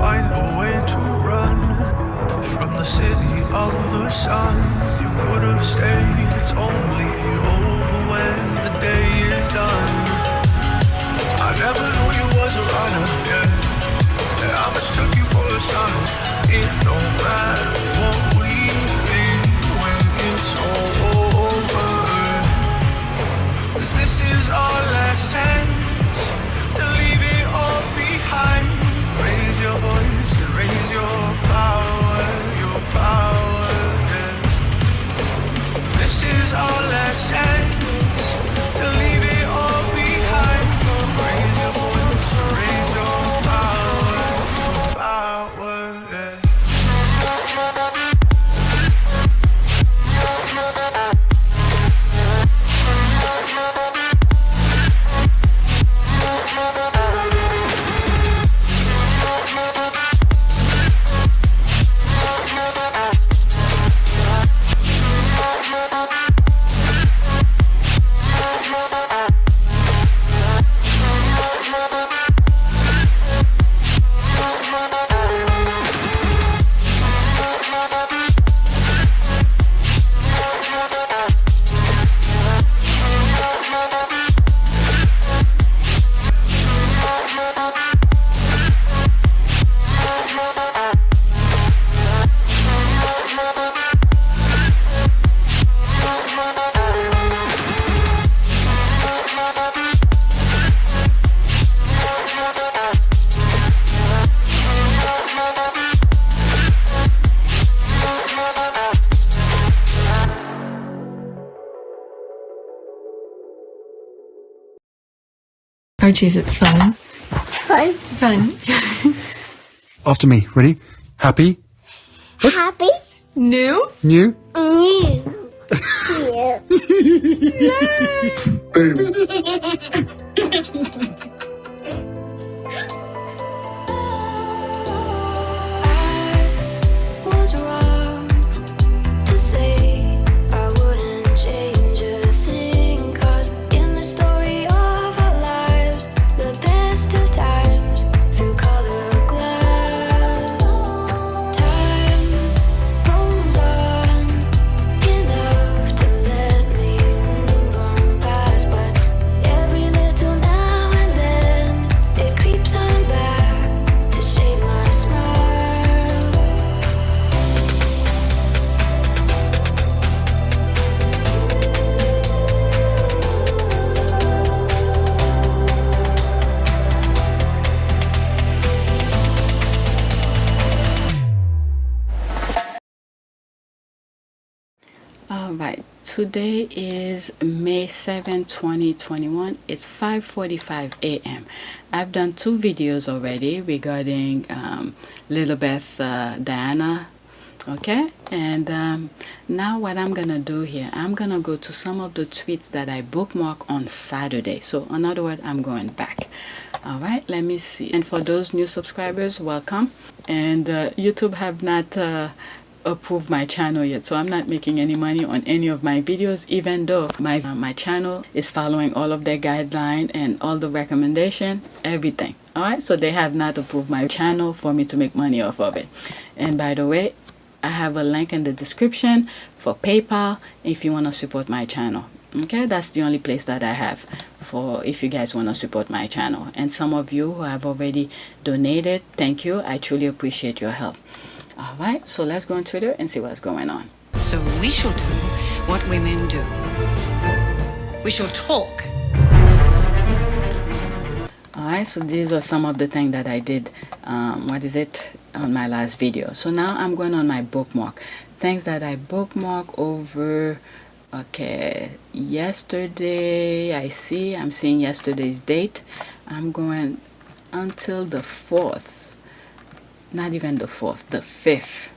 find a way to run from the city of the sun. You could have stayed, it's only over when the day is done. I never knew you was a runner, yeah. I mistook you for a son. It don't matter what we think when it's all over. 'Cause this is our last chance to leave it all behind. Raise your voice and raise your power, yeah. This is our last chance to leave it all behind. Raise your voice and raise your power, yeah. Archie, is it fun? Fun. Fun. After me. Ready? Happy? Happy. New? New? New. Was wrong to say I wouldn't change a thing, 'cause in the story of our lives, the best of times through color glass, time rolls on enough to let me move on past, but every little now and then it creeps on back to shape my smile. All right, today is May 7, 2021. It's 5:45 a.m. I've done 2 videos already regarding Little Beth Diana. Okay, and now what I'm gonna do here, I'm gonna go to some of the tweets that I bookmark on Saturday. So in other words, I'm going back. All right, let me see. And for those new subscribers, welcome. And YouTube have not approved my channel yet, so I'm not making any money on any of my videos, even though my channel is following all of their guideline and all the recommendation, everything. All right, so they have not approved my channel for me to make money off of it. And by the way, I have a link in the description for PayPal if you want to support my channel. Okay, that's the only place that I have for if you guys want to support my channel. And some of you who have already donated, thank you. I truly appreciate your help. All right, so let's go on Twitter and see what's going on. So we shall do what women do. We shall talk. All right, so these are some of the things that I did on my last video. So now I'm going on my bookmark, things that I bookmark over. Okay, yesterday, I'm seeing yesterday's date. I'm going until the 4th, not even the 4th, the 5th.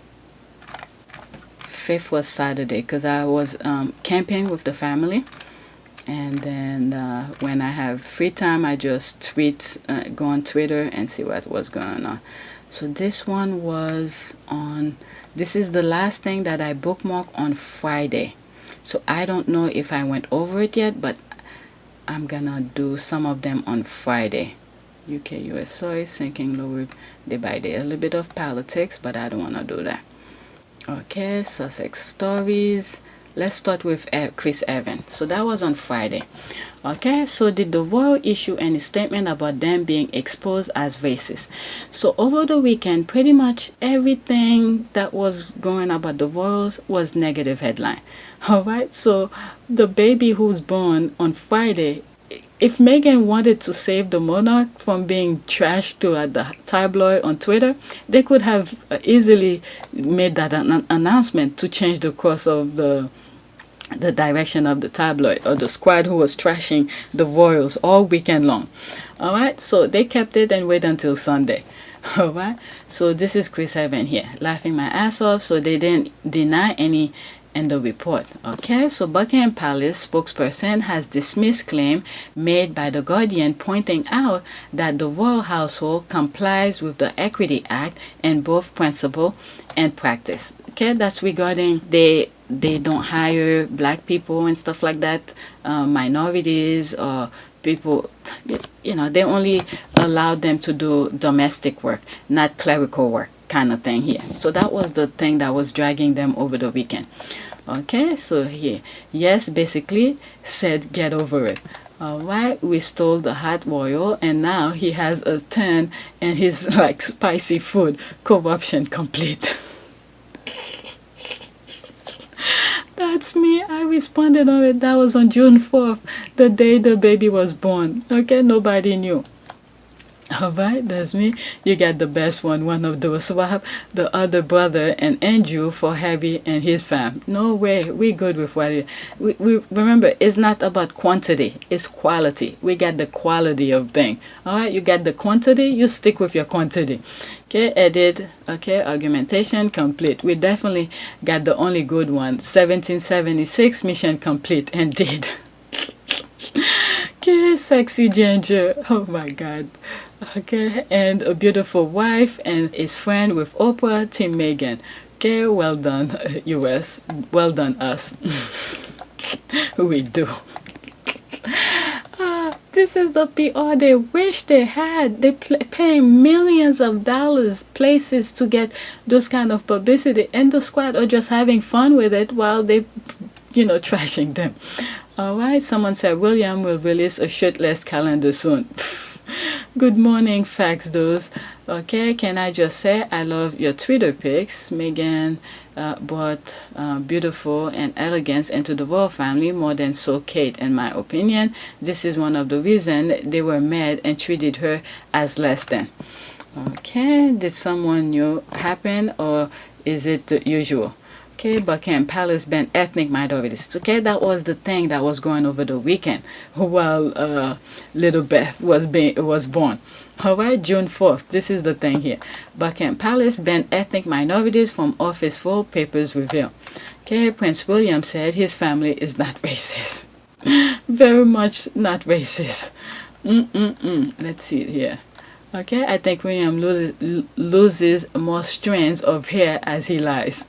5th was Saturday, because I was camping with the family. And then when I have free time, I just go on Twitter and see what was going on. So this one was on, this is the last thing that I bookmarked on Friday. So I don't know if I went over it yet, but I'm gonna do some of them on Friday. UK US soy sinking lowered day by day. A little bit of politics, but I don't want to do that. Okay, Sussex stories. Let's start with Chris Evans. So that was on Friday. Okay, so did the royal issue any statement about them being exposed as racist? So over the weekend, pretty much everything that was going about the royals was negative headline. All right, so the baby who's born on Friday, if Meghan wanted to save the monarch from being trashed to at the tabloid on Twitter, they could have easily made that an announcement to change the course of the direction of the tabloid or the squad who was trashing the royals all weekend long. All right, so they kept it and waited until Sunday. All right, so this is Chris Evans here laughing my ass off, so they didn't deny any in the report. Okay, so Buckingham Palace spokesperson has dismissed claim made by the Guardian, pointing out that the royal household complies with the Equity Act in both principle and practice. Okay, that's regarding they don't hire black people and stuff like that, minorities or people, they only allow them to do domestic work, not clerical work kind of thing here. So that was the thing that was dragging them over the weekend. Okay, so here, yes, basically said get over it. All right, we stole the hot royal and now he has a 10 and his like spicy food. Corruption complete. That's me. I responded on it. That was on June 4th, the day the baby was born. Okay, nobody knew. All right, that's me. You got the best one of those. Swap the other brother and Andrew for Harry and his fam. No way. We good with what we remember. It's not about quantity. It's quality. We got the quality of thing. All right, you got the quantity. You stick with your quantity. Okay, edit. Okay, argumentation complete. We definitely got the only good one. 1776 mission complete. Indeed. Okay, sexy ginger. Oh my God. Okay, and a beautiful wife and is friend with Oprah, Team Meghan. Okay, well done, US. Well done, us. We do. This is the PR they wish they had. They paying millions of dollars places to get those kind of publicity, and the squad are just having fun with it while they, trashing them. All right, someone said William will release a shirtless calendar soon. Good morning, facts those. Okay, can I just say I love your Twitter pics. Meghan brought beautiful and elegance into the royal family more than so Kate, in my opinion. This is one of the reasons they were mad and treated her as less than. Okay, did someone new happen or is it the usual? Okay, Buckingham Palace banned ethnic minorities. Okay, that was the thing that was going over the weekend while little Beth was born. All right, June 4th. This is the thing here. Buckingham Palace banned ethnic minorities from office full, papers reveal. Okay, Prince William said his family is not racist. Very much not racist. Let's see it here. Okay, I think William loses more strands of hair as he lies.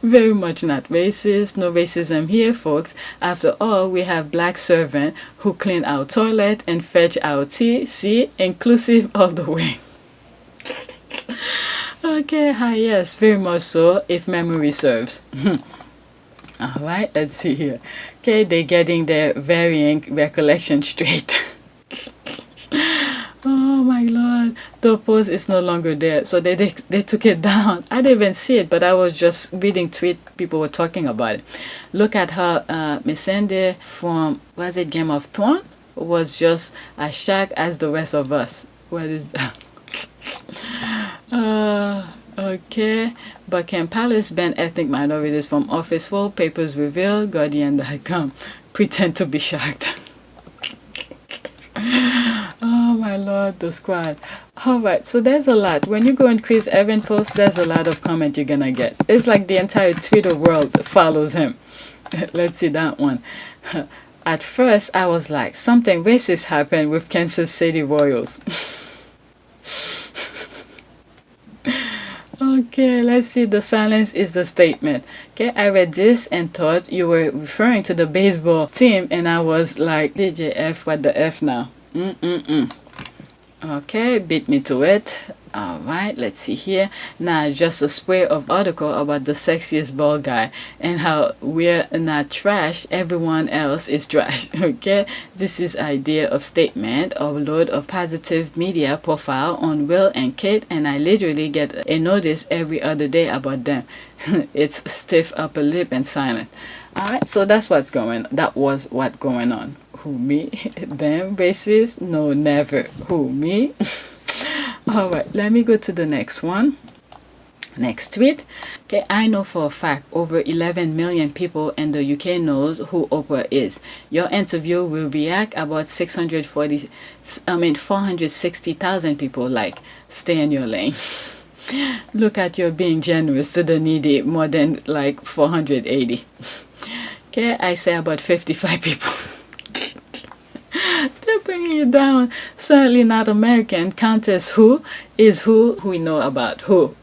Very much not racist. No racism here, folks. After all, we have black servant who clean our toilet and fetch our tea. See, inclusive all the way. Okay, hi, yes, very much so, if memory serves. All right, let's see here. Okay, they're getting their varying recollection straight. Oh my Lord, the post is no longer there, so they took it down. I didn't even see it, but I was just reading tweet. People were talking about it. Look at how Misc from, was it Game of Thrones, was just as shocked as the rest of us. What is that? Okay, Buckingham Palace banned ethnic minorities from office full, papers reveal, Guardian.com. Pretend to be shocked. Oh my Lord, the squad. Alright, so there's a lot. When you go on Chris Evans post, there's a lot of comment you're gonna get. It's like the entire Twitter world follows him. Let's see that one. At first, I was like, something racist happened with Kansas City Royals. Okay, let's see. The silence is the statement. Okay, I read this and thought you were referring to the baseball team, and I was like, DJF, what the F now? Okay, beat me to it. All right, let's see here. Now, just a spray of article about the sexiest bald guy and how we're not trash, everyone else is trash. Okay, this is idea of statement of load of positive media profile on Will and Kate, and I literally get a notice every other day about them. It's stiff upper lip and silent. All right, so that was what going on. Who, me? Them basis? No, never. Who, me? All right, let me go to the next one. Next tweet. Okay, I know for a fact over 11 million people in the UK knows who Oprah is. Your interview will react about 460,000 people. Like, stay in your lane. Look at your being generous to the needy, more than like 480. Okay, I say about 55 people. They're bringing you down. Certainly not American. Countess who is who we know about who.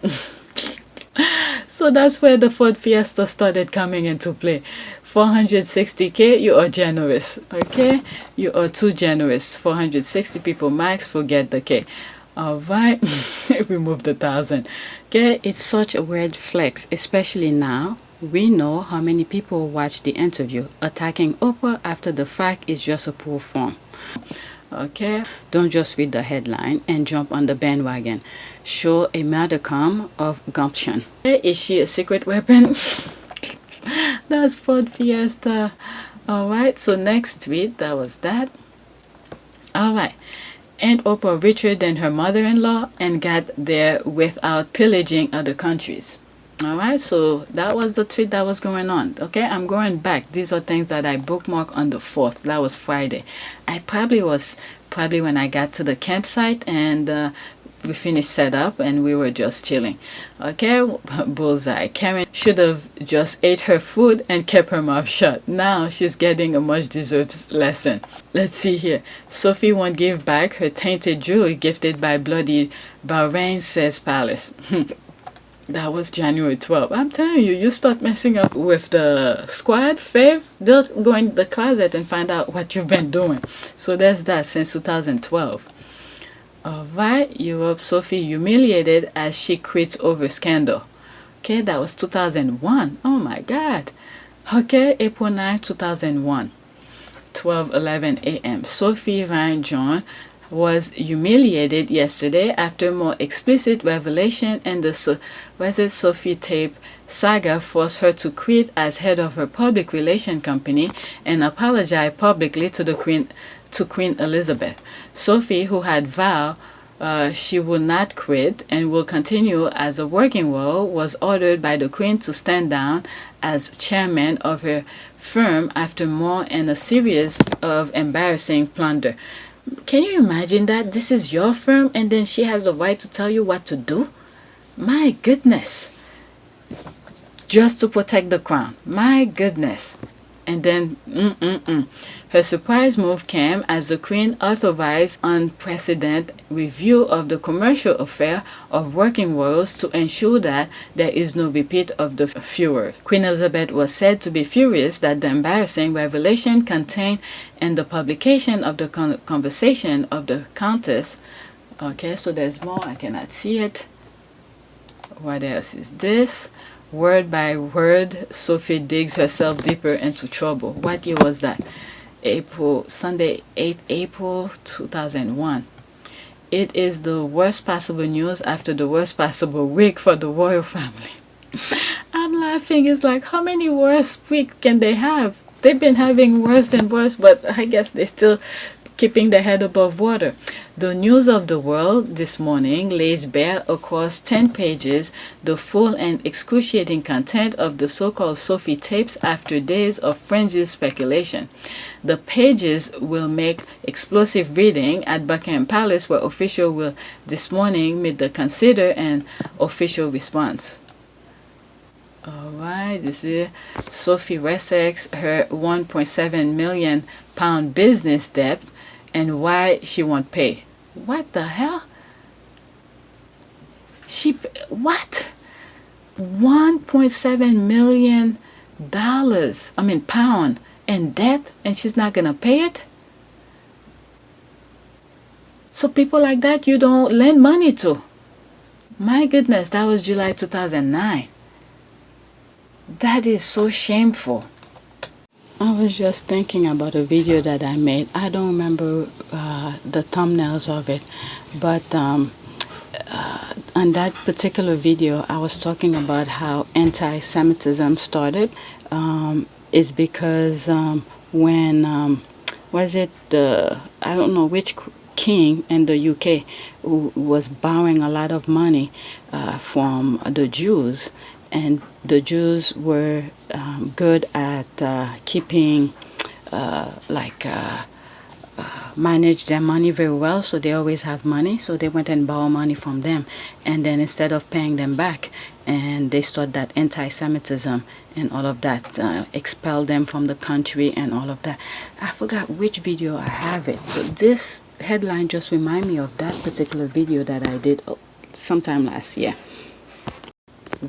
So that's where the Ford Fiesta started coming into play. 460k, you are generous. Okay, you are too generous. 460 people max, forget the K. Alright, remove the 1,000. Okay, it's such a weird flex, especially now. We know how many people watch the interview. Attacking Oprah after the fact is just a poor form. Okay, don't just read the headline and jump on the bandwagon. Show a modicum of gumption. Is she a secret weapon? That's Ford Fiesta. Alright, so next tweet, that was that. Alright. And Oprah richer than her mother-in-law and got there without pillaging other countries. Alright, so that was the tweet that was going on. Okay, I'm going back. These are things that I bookmarked on the 4th. That was Friday. I probably when I got to the campsite and we finished setup and we were just chilling. Okay, bullseye. Karen should have just ate her food and kept her mouth shut. Now she's getting a much deserved lesson. Let's see here. Sophie won't give back her tainted jewelry gifted by bloody Bahrain, says Palace. That was January 12th. I'm telling you, you start messing up with the squad, fave, they'll go in the closet and find out what you've been doing. So there's that since 2012. Alright, Europe, Sophie humiliated as she quits over scandal. Okay, that was 2001. Oh my God. Okay, April 9, 2001. 12:11 a.m. Sophie Ryan John was humiliated yesterday after more explicit revelation and the Sophie tape saga forced her to quit as head of her public relations company and apologize publicly to Queen Elizabeth. Sophie, who had vowed she would not quit and will continue as a working role, was ordered by the Queen to stand down as chairman of her firm after more and a series of embarrassing plunder. Can you imagine that? This is your firm and then she has the right to tell you what to do? My goodness. Just to protect the crown. My goodness. And then, her surprise move came as the Queen authorized unprecedented review of the commercial affair of working royals to ensure that there is no repeat of the furor. Queen Elizabeth was said to be furious that the embarrassing revelation contained in the publication of the conversation of the Countess. Okay, so there's more. I cannot see it. What else is this? Word by word, Sophie digs herself deeper into trouble. What year was that? Sunday, 8 April 2001. It is the worst possible news after the worst possible week for the royal family. I'm laughing. It's like, how many worse weeks can they have? They've been having worse and worse, but I guess they're still keeping their head above water. The News of the World this morning lays bare across 10 pages the full and excruciating content of the so-called Sophie tapes after days of frenzied speculation. The pages will make explosive reading at Buckingham Palace, where officials will this morning meet to consider an official response. Alright, this is Sophie Wessex, her £1.7 million business debt, and why she won't pay. What the hell? What? $1.7 million, pound in debt, and she's not gonna pay it? So people like that you don't lend money to. My goodness, that was July 2009. That is so shameful. I was just thinking about a video that I made. I don't remember the thumbnails of it, but on that particular video, I was talking about how anti-Semitism started. Is because when was it I don't know which king in the UK who was borrowing a lot of money from the Jews, and the Jews were good at keeping manage their money very well, so they always have money, so they went and borrowed money from them, and then instead of paying them back, and they started that anti-Semitism and all of that, expelled them from the country and all of that. I forgot which video I have it, so this headline just remind me of that particular video that I did sometime last year.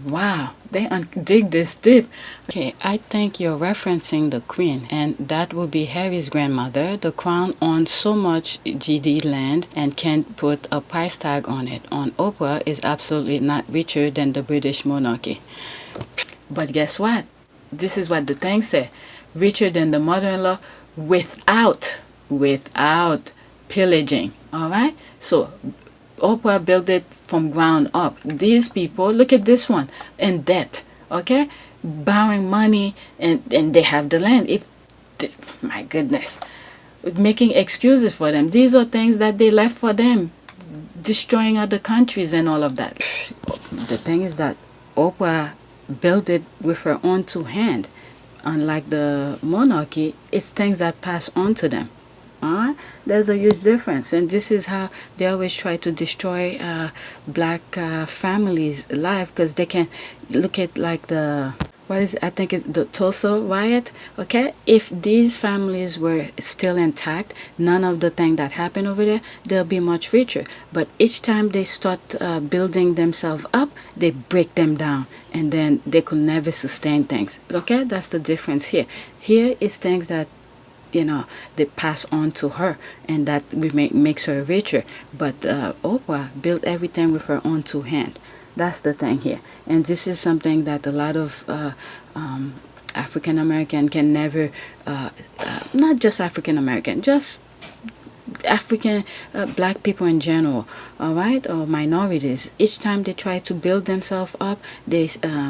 Wow, they dig this deep. Okay, I think you're referencing the Queen, and that would be Harry's grandmother. The Crown owns so much GD land and can't put a price tag on it. On Oprah is absolutely not richer than the British monarchy. But guess what? This is what the thing say. Richer than the mother-in-law without pillaging. All right? So Oprah built it from ground up. These people, look at this one, in debt, okay? Borrowing money, and they have the land. My goodness. Making excuses for them. These are things that they left for them. Destroying other countries and all of that. The thing is that Oprah built it with her own two hands. Unlike the monarchy, it's things that pass on to them. There's a huge difference, and this is how they always try to destroy black families' life, because they can look at like the I think it's the Tulsa riot. Okay, if these families were still intact, none of the thing that happened over there, they'll be much richer. But each time they start building themselves up, they break them down, and then they could never sustain things. Okay, that's the difference here. Here is things that they pass on to her, and that makes her richer. But Oprah built everything with her own two hands. That's the thing here, and this is something that a lot of African American can never, not just African American, just African black people in general, all right, or minorities. Each time they try to build themselves up, they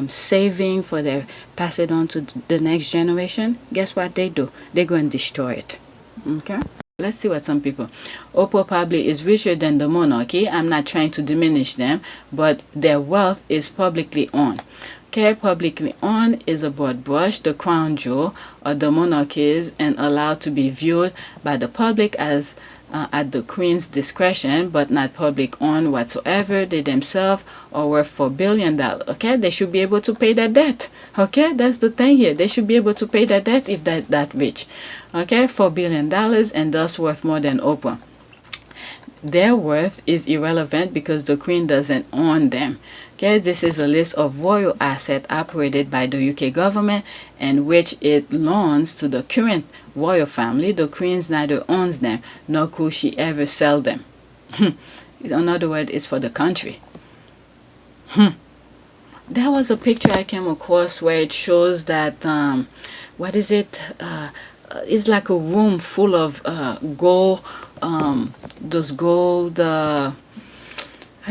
saving for their pass it on to the next generation. Guess what they do? They go and destroy it. Okay, let's see what some people. Oprah probably is richer than the monarchy. I'm not trying to diminish them, but their wealth is publicly owned. Okay, publicly owned is a broad brush. The crown jewel of the monarchy is and allowed to be viewed by the public as at the Queen's discretion, but not public owned whatsoever. They themselves are worth $4 billion. Okay, they should be able to pay that debt. Okay, that's the thing here. They should be able to pay that debt if they're that rich. Okay, $4 billion, and thus worth more than Oprah. Their worth is irrelevant because the Queen doesn't own them. Okay, this is a list of royal assets operated by the UK government, and which it loans to the current royal family. The Queen neither owns them, nor could she ever sell them. In other words, it's for the country. There was a picture I came across where it shows that, what is it? It's like a room full of gold, those gold, how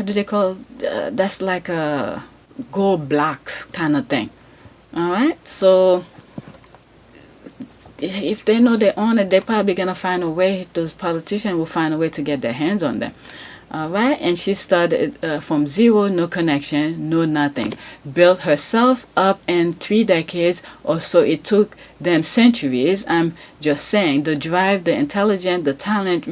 do they call that's like a gold blocks kind of thing. All right, so if they know they own it, they're probably gonna find a way. Those politicians will find a way to get their hands on them. All right, and she started from zero, no connection, no nothing. Built herself up in 3 decades or so. It took them centuries. I'm just saying, the drive, the intelligence, the talent,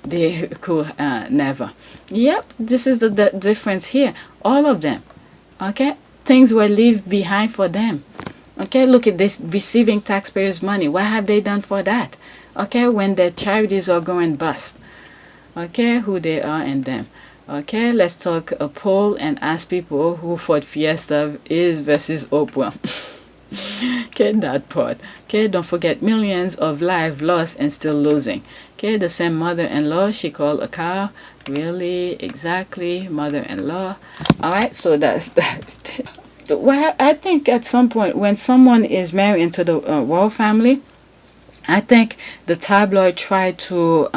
they could never. Yep, this is the difference here. All of them, okay? Things were left behind for them. Okay, look at this, receiving taxpayers' money. What have they done for that? Okay, when their charities are going bust. Okay, who they are and them. Okay, let's talk a poll and ask people who Ford Fiesta is versus Oprah. Okay, that part. Okay, don't forget millions of lives lost and still losing. Okay, the same mother-in-law she called a cow. Really? Exactly, mother-in-law. All right, so that's that. Well, I think at some point when someone is married into the royal family, I think the tabloid tried to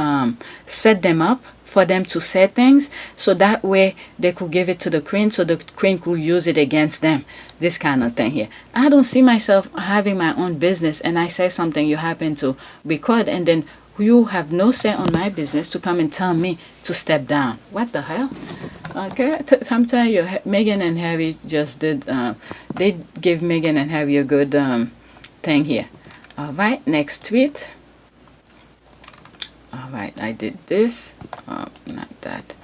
set them up for them to say things so that way they could give it to the queen so the queen could use it against them. This kind of thing here. I don't see myself having my own business and I say something you happen to record and then you have no say on my business to come and tell me to step down. What the hell? Okay, I'm telling you, Meghan and Harry just did, they gave Meghan and Harry a good thing here. All right, next tweet. All right, I did this. Not that.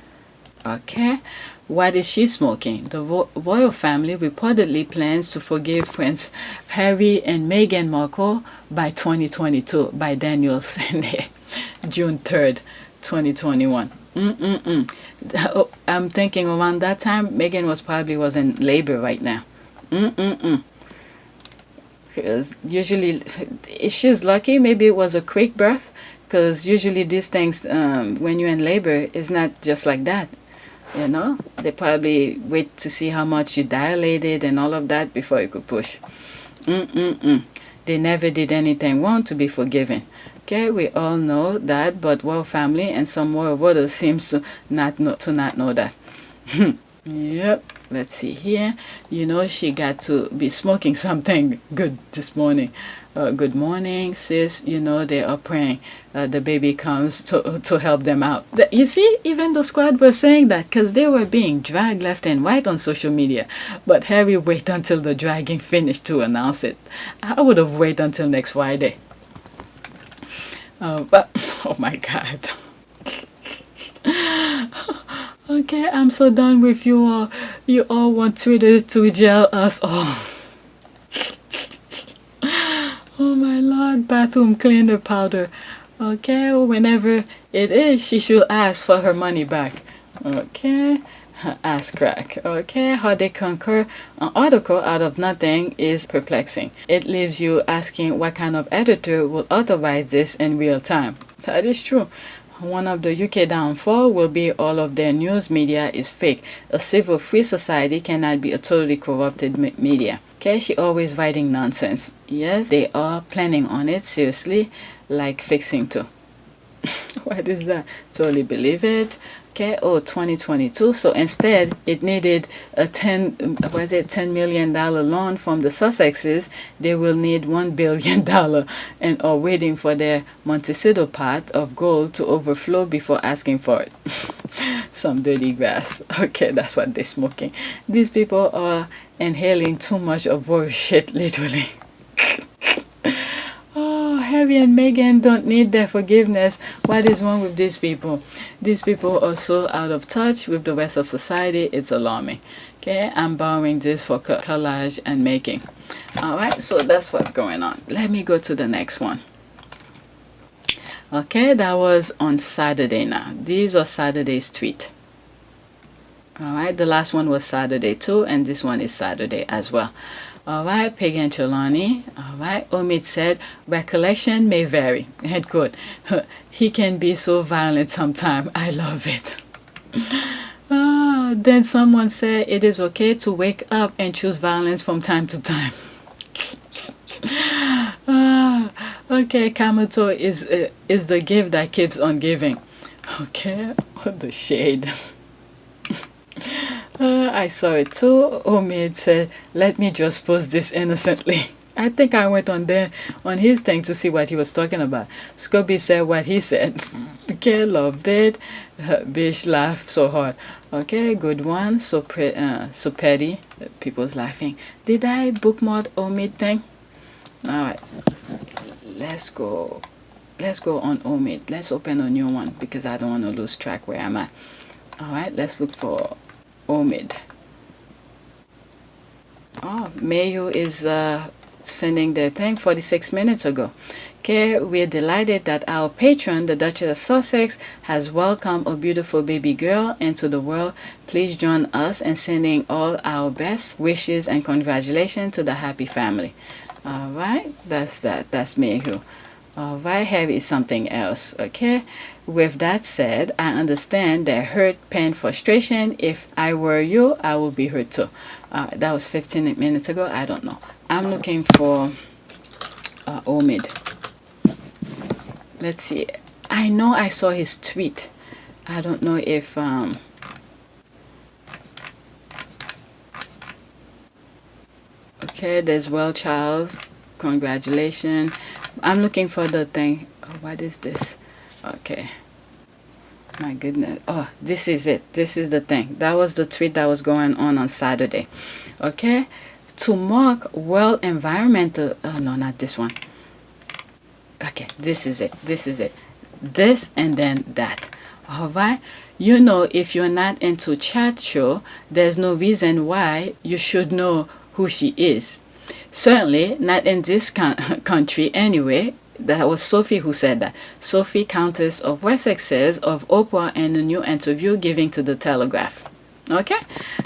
Okay. What is she smoking? The royal family reportedly plans to forgive Prince Harry and Meghan Markle by 2022 by Daniel Sene, June 3rd, 2021. I'm thinking around that time, Meghan was in labor right now. Because usually, if she's lucky, maybe it was a quick birth. Because usually these things, when you're in labor, is not just like that. You know, they probably wait to see how much you dilated and all of that before you could push. They never did anything wrong to be forgiven. Okay, we all know that, but royal family and some royal voters seems to not know that. Yep. Let's see here. You know, she got to be smoking something good this morning. Good morning, sis. You know, they are praying the baby comes to help them out. You see, even the squad was saying that because they were being dragged left and right on social media. But Harry wait until the dragging finished to announce it. I would have waited until next Friday. But, oh my God. Okay, I'm so done with you all. You all want Twitter to jail us all. Oh my Lord, bathroom cleaner powder. Okay, whenever it is, she should ask for her money back. Okay, ass crack. Okay, how they concur an article out of nothing is perplexing. It leaves you asking what kind of editor will authorize this in real time. That is true. One of the UK downfall will be all of their news media is fake. A civil free society cannot be a totally corrupted media. Okay, she always writing nonsense. Yes, they are planning on it, seriously, like fixing to. What is that? Totally believe it. Okay, 2022. So instead, it needed a $10 million loan from the Sussexes. They will need $1 billion and are waiting for their Montecito pot of gold to overflow before asking for it. Some dirty grass. Okay, that's what they're smoking. These people are inhaling too much of royal shit, literally. Harry and Meghan don't need their forgiveness. What is wrong with these people? These people are so out of touch with the rest of society. It's alarming. Okay, I'm borrowing this for collage and making. All right, so that's what's going on. Let me go to the next one. Okay, that was on Saturday now. These were Saturday's tweet. All right, the last one was Saturday too, and this one is Saturday as well. All right, Peg and Trelawney. All right, Omid said, recollection may vary. And good. He can be so violent sometimes. I love it. Then someone said it is okay to wake up and choose violence from time to time. Okay, Kamoto is the gift that keeps on giving. Okay, what the shade. I saw it too. Omid said, let me just post this innocently. I think I went on there on his thing to see what he was talking about. Scobie said what he said. Okay, loved it. Bish laughed so hard. Okay, good one. So petty. People's laughing. Did I bookmark Omid thing? Alright. Let's go on Omid. Let's open a new one because I don't want to lose track where I'm at. Alright, let's look for Omid. Mayu is sending their thing 46 minutes ago. Okay, we're delighted that our patron, the Duchess of Sussex, has welcomed a beautiful baby girl into the world. Please join us in sending all our best wishes and congratulations to the happy family. All right, that's that. That's Mehu. All right, here is something else. Okay, with that said, I understand that hurt, pain, frustration. If I were you, I would be hurt too. That was 15 minutes ago. I don't know. I'm looking for Omid. Let's see. I know I saw his tweet. I don't know if okay, there's Well Charles. Congratulations. I'm looking for the thing. Oh, what is this? Okay. My goodness. Oh, this is it. This is the thing. That was the tweet that was going on Saturday. Okay. To mark World Environmental. Oh, no, not this one. Okay, this is it. This is it. This and then that. All right. You know, if you're not into chat show, there's no reason why you should know who she is. Certainly not in this country anyway. That was Sophie who said that. Sophie, Countess of Wessex, says of Oprah in a new interview giving to the Telegraph. Okay,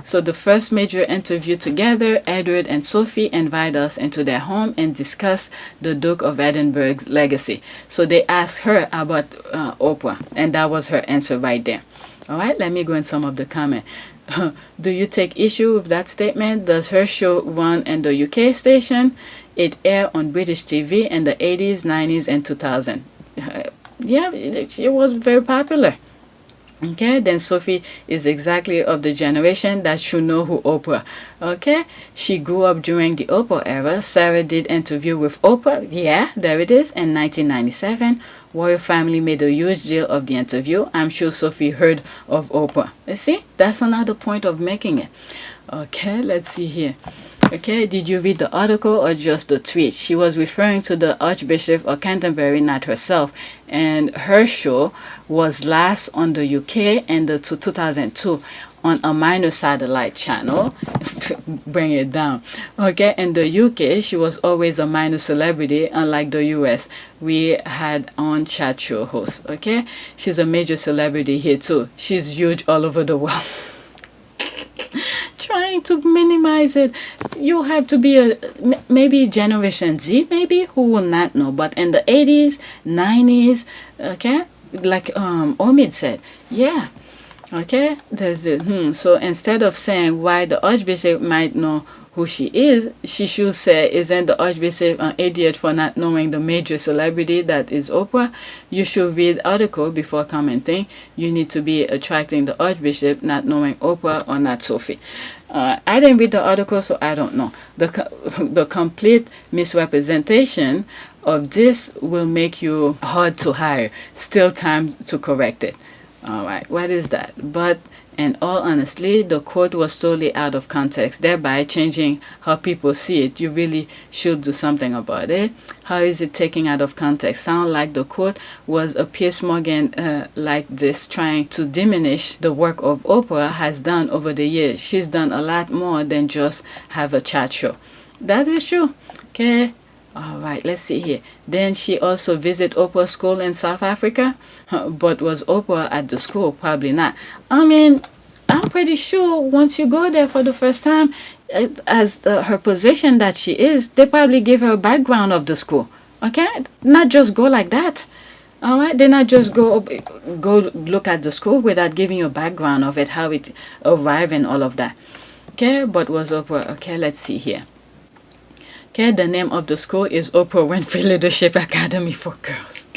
so the first major interview together, Edward and Sophie invite us into their home and discuss the Duke of Edinburgh's legacy. So they asked her about Oprah, and that was her answer right there. All right, let me go in some of the comments. Do you take issue with that statement? Does her show run in the UK station? It aired on British TV in the 80s, 90s, and 2000. Yeah, it was very popular. Okay, then Sophie is exactly of the generation that should know who Oprah. Okay, she grew up during the Oprah era. Sarah did interview with Oprah. Yeah, there it is, in 1997. Royal family made a huge deal of the interview. I'm sure Sophie heard of Oprah. You see, that's another point of making it. Okay, let's see here. Okay, did you read the article or just the tweet? She was referring to the Archbishop of Canterbury, not herself. And her show was last on the UK in the 2002 on a minor satellite channel. Bring it down. Okay, in the UK, she was always a minor celebrity, unlike the US. We had on chat show hosts. Okay, she's a major celebrity here too. She's huge all over the world. Trying to minimize it. You have to be a maybe Generation Z, maybe, who will not know. But in the 80s, 90s, okay, like Omid said, yeah, okay, there's it. So instead of saying why the Archbishop might know who she is, she should say, isn't the Archbishop an idiot for not knowing the major celebrity that is Oprah? You should read article before commenting. You need to be attracting the Archbishop, not knowing Oprah or not Sophie. I didn't read the article, so I don't know. The complete misrepresentation of this will make you hard to hire. Still time to correct it. All right, what is that? But in all honesty, the quote was totally out of context, thereby changing how people see it. You really should do something about it. How is it taken out of context? Sound like the quote was a Piers Morgan like this, trying to diminish the work of Oprah has done over the years. She's done a lot more than just have a chat show. That is true. Okay. All right, let's see here. Then she also visited Oprah's school in South Africa. But was Oprah at the school? Probably not. I mean, I'm pretty sure once you go there for the first time, as her position that she is, they probably give her a background of the school. Okay? Not just go like that. All right? They not just go look at the school without giving you a background of it, how it arrived and all of that. Okay? But was Oprah... Okay, let's see here. Okay, the name of the school is Oprah Winfrey Leadership Academy for Girls.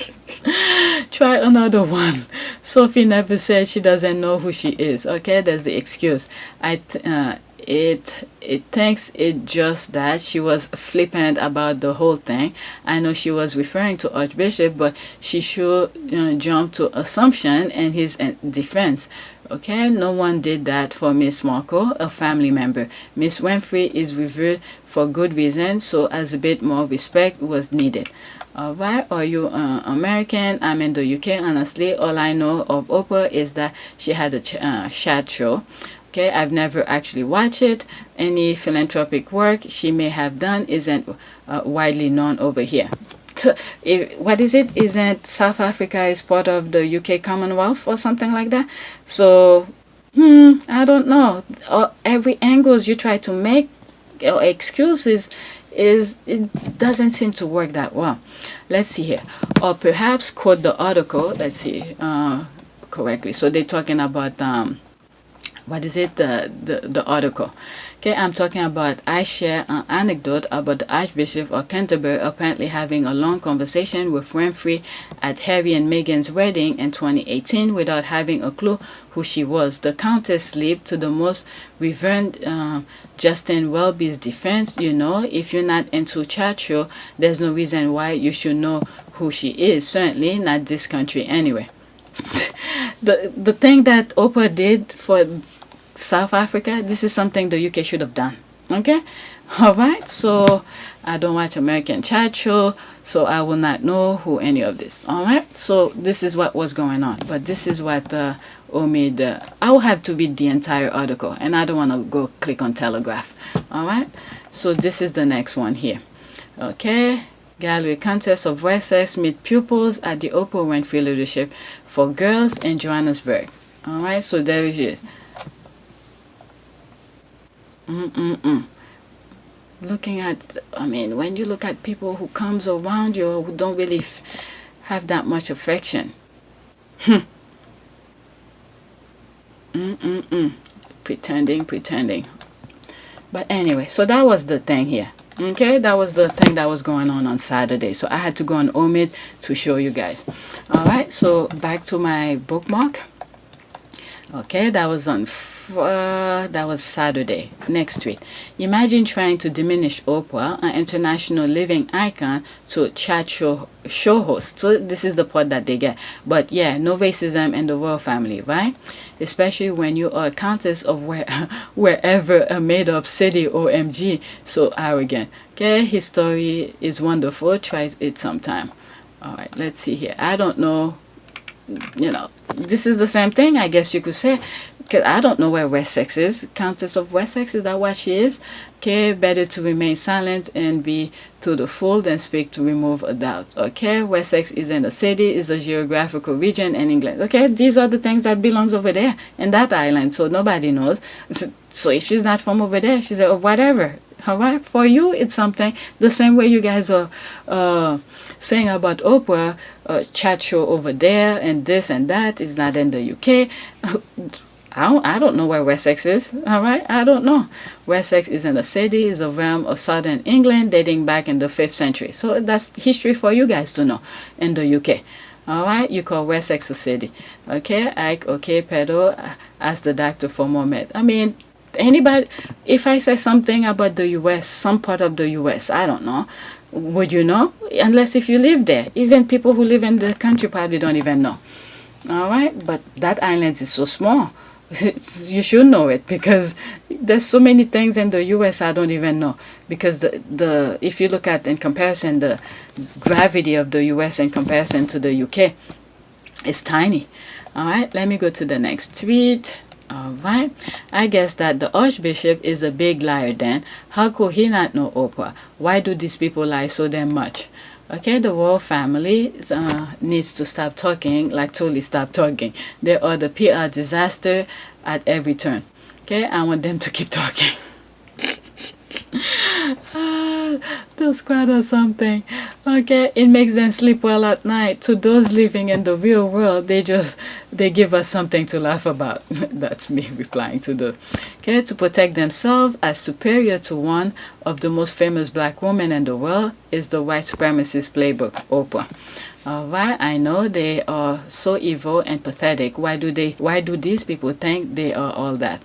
Try another one. Sophie never said she doesn't know who she is. Okay, that's the excuse. It thinks it just that she was flippant about the whole thing. I know she was referring to Archbishop, but she should jump to assumption in his defense. Okay, no one did that for Miss Marco, a family member. Miss Winfrey is revered for good reason, so as a bit more respect was needed. All right, are you American? I'm in the UK. Honestly, all I know of Oprah is that she had a chat show. Okay, I've never actually watched it. Any philanthropic work she may have done isn't widely known over here. What is it? Isn't South Africa is part of the UK Commonwealth or something like that? So, I don't know. Every angles you try to make or excuses it doesn't seem to work that well. Let's see here, or perhaps quote the article. Let's see correctly. So they're talking about what is it, the article. Okay, I'm talking about, I share an anecdote about the Archbishop of Canterbury apparently having a long conversation with Winfrey at Harry and Meghan's wedding in 2018 without having a clue who she was. The Countess leaped to the most reverend Justin Welby's defense. You know, if you're not into Churchill, there's no reason why you should know who she is. Certainly not this country anyway. The thing that Oprah did for South Africa, this is something the UK should have done. Okay, all right. So I don't watch American Churchill, so I will not know who any of this. All right. So this is what was going on, but this is what Omid. I will have to read the entire article, and I don't want to go click on Telegraph. All right. So this is the next one here. Okay. Galway Countess of Wessex meet pupils at the Oprah Winfrey Leadership for Girls in Johannesburg. All right, so there it is. Looking at, I mean, when you look at people who comes around you who don't really have that much affection. Pretending. But anyway, so that was the thing here. Okay, that was the thing that was going on Saturday. So I had to go on Omid to show you guys. All right, so back to my bookmark. Okay, that was on that was Saturday. Next tweet. Imagine trying to diminish Oprah, an international living icon, to a chat show host. So this is the part that they get. But yeah, no racism in the royal family, right? Especially when you are a countess of wherever a made-up city, OMG. So arrogant. Okay, his story is wonderful. Try it sometime. All right, let's see here. I don't know. You know, this is the same thing, I guess you could say. Because I don't know where Wessex is. Countess of Wessex, is that what she is? Okay, better to remain silent and be to the full than speak to remove a doubt. Okay, Wessex is in a city, is a geographical region in England. Okay, these are the things that belongs over there in that island, so nobody knows. So if she's not from over there, she's like, oh, whatever. All right, for you, it's something. The same way you guys are saying about Oprah, chat show over there and this and that is not in the UK. I don't know where Wessex is. All right, I don't know. Wessex is in a city, is a realm of southern England dating back in the 5th century. So that's history for you guys to know in the UK. All right, you call Wessex a city. Okay, Ike, okay, Pedro, ask the doctor for more med. I mean, anybody, if I say something about the US, some part of the US, I don't know, would you know? Unless if you live there. Even people who live in the country probably don't even know. All right, but that island is so small. You should know it because there's so many things in the US I don't even know, because the if you look at in comparison the gravity of the US in comparison to the UK, it's tiny. All right, let me go to the next tweet. All right, I guess that the Archbishop is a big liar then. How could he not know Oprah? Why do these people lie so damn much? Okay, the royal family needs to stop talking, like totally stop talking. They are the PR disaster at every turn. Okay, I want them to keep talking. They'll squat or something. Okay, it makes them sleep well at night. To those living in the real world, they give us something to laugh about. That's me replying to those. Okay, to protect themselves as superior to one of the most famous black women in the world is the white supremacist playbook, Oprah. Alright, I know they are so evil and pathetic. Why do these people think they are all that?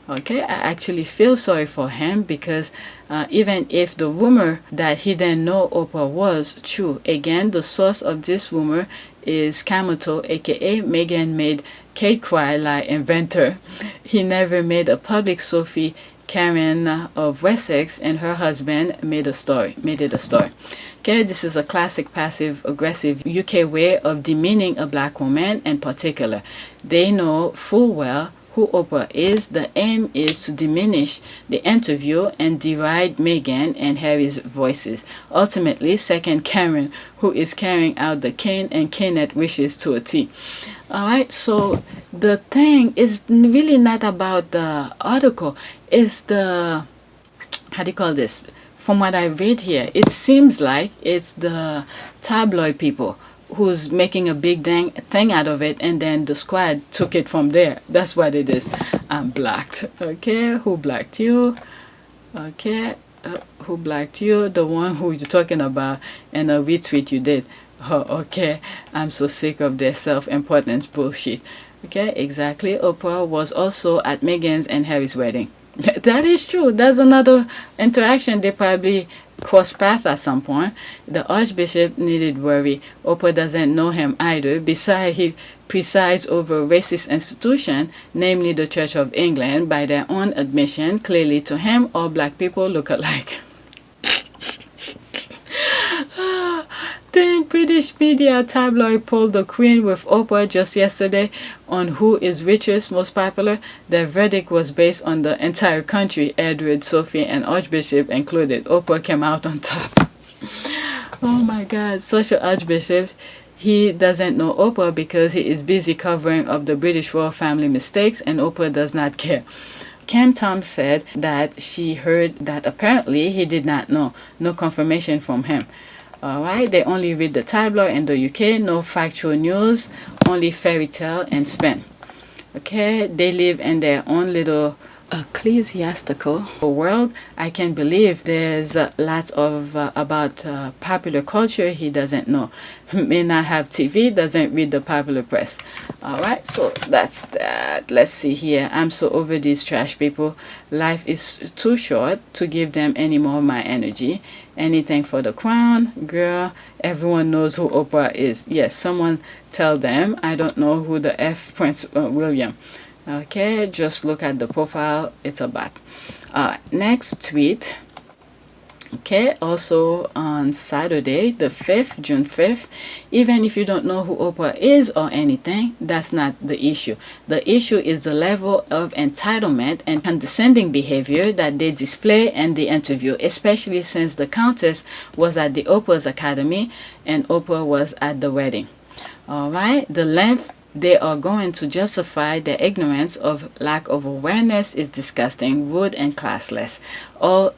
Okay, I actually feel sorry for him because even if the rumor that he didn't know Oprah was true, again, the source of this rumor is Kamoto, aka Meghan made Kate cry like inventor. He never made a public Sophie Karen of Wessex and her husband made it a story. Okay, this is a classic passive-aggressive UK way of demeaning a black woman in particular. They know full well who Oprah is, the aim is to diminish the interview and deride Meghan and Harry's voices. Ultimately, second Karen, who is carrying out the Kane and Kenneth wishes to a T. Alright, so the thing is really not about the article, it's the, how do you call this? From what I read here, it seems like it's the tabloid people who's making a big dang thing out of it, and then the squad took it from there. That's what it is. I'm blacked. Okay, who blacked you? Okay, who blacked you? The one who you're talking about, and a retweet you did. Oh, okay. I'm so sick of their self-importance bullshit. Okay, exactly. Oprah was also at Meghan's and Harry's wedding. That is true. That's another interaction. They probably crossed paths at some point. The Archbishop needed worry. Oprah doesn't know him either. Besides, he presides over a racist institution, namely the Church of England. By their own admission, clearly to him, all black people look alike. The British media tabloid polled the Queen with Oprah just yesterday on who is richest, most popular. Their verdict was based on the entire country, Edward, Sophie, and Archbishop included. Oprah came out on top. Oh my God, social Archbishop. He doesn't know Oprah because he is busy covering up the British royal family mistakes, and Oprah does not care. Cam Tom said that she heard that apparently he did not know. No confirmation from him. Alright, they only read the tabloid in the UK, no factual news, only fairy tale and spin. Okay, they live in their own little ecclesiastical world. I can't believe there's lots of about popular culture he doesn't know. May not have TV, doesn't read the popular press. Alright, so that's that. Let's see here. I'm so over these trash people. Life is too short to give them any more of my energy. Anything for the crown, girl. Everyone knows who Oprah is. Yes, someone tell them. I don't know who the F Prince William. Okay, just look at the profile. It's a bot. Next tweet. Okay, also on Saturday, the 5th, June 5th, even if you don't know who Oprah is or anything, that's not the issue. The issue is the level of entitlement and condescending behavior that they display in the interview, especially since the Countess was at the Oprah's Academy and Oprah was at the wedding. Alright, the length they are going to justify their ignorance of lack of awareness is disgusting, rude, and classless. All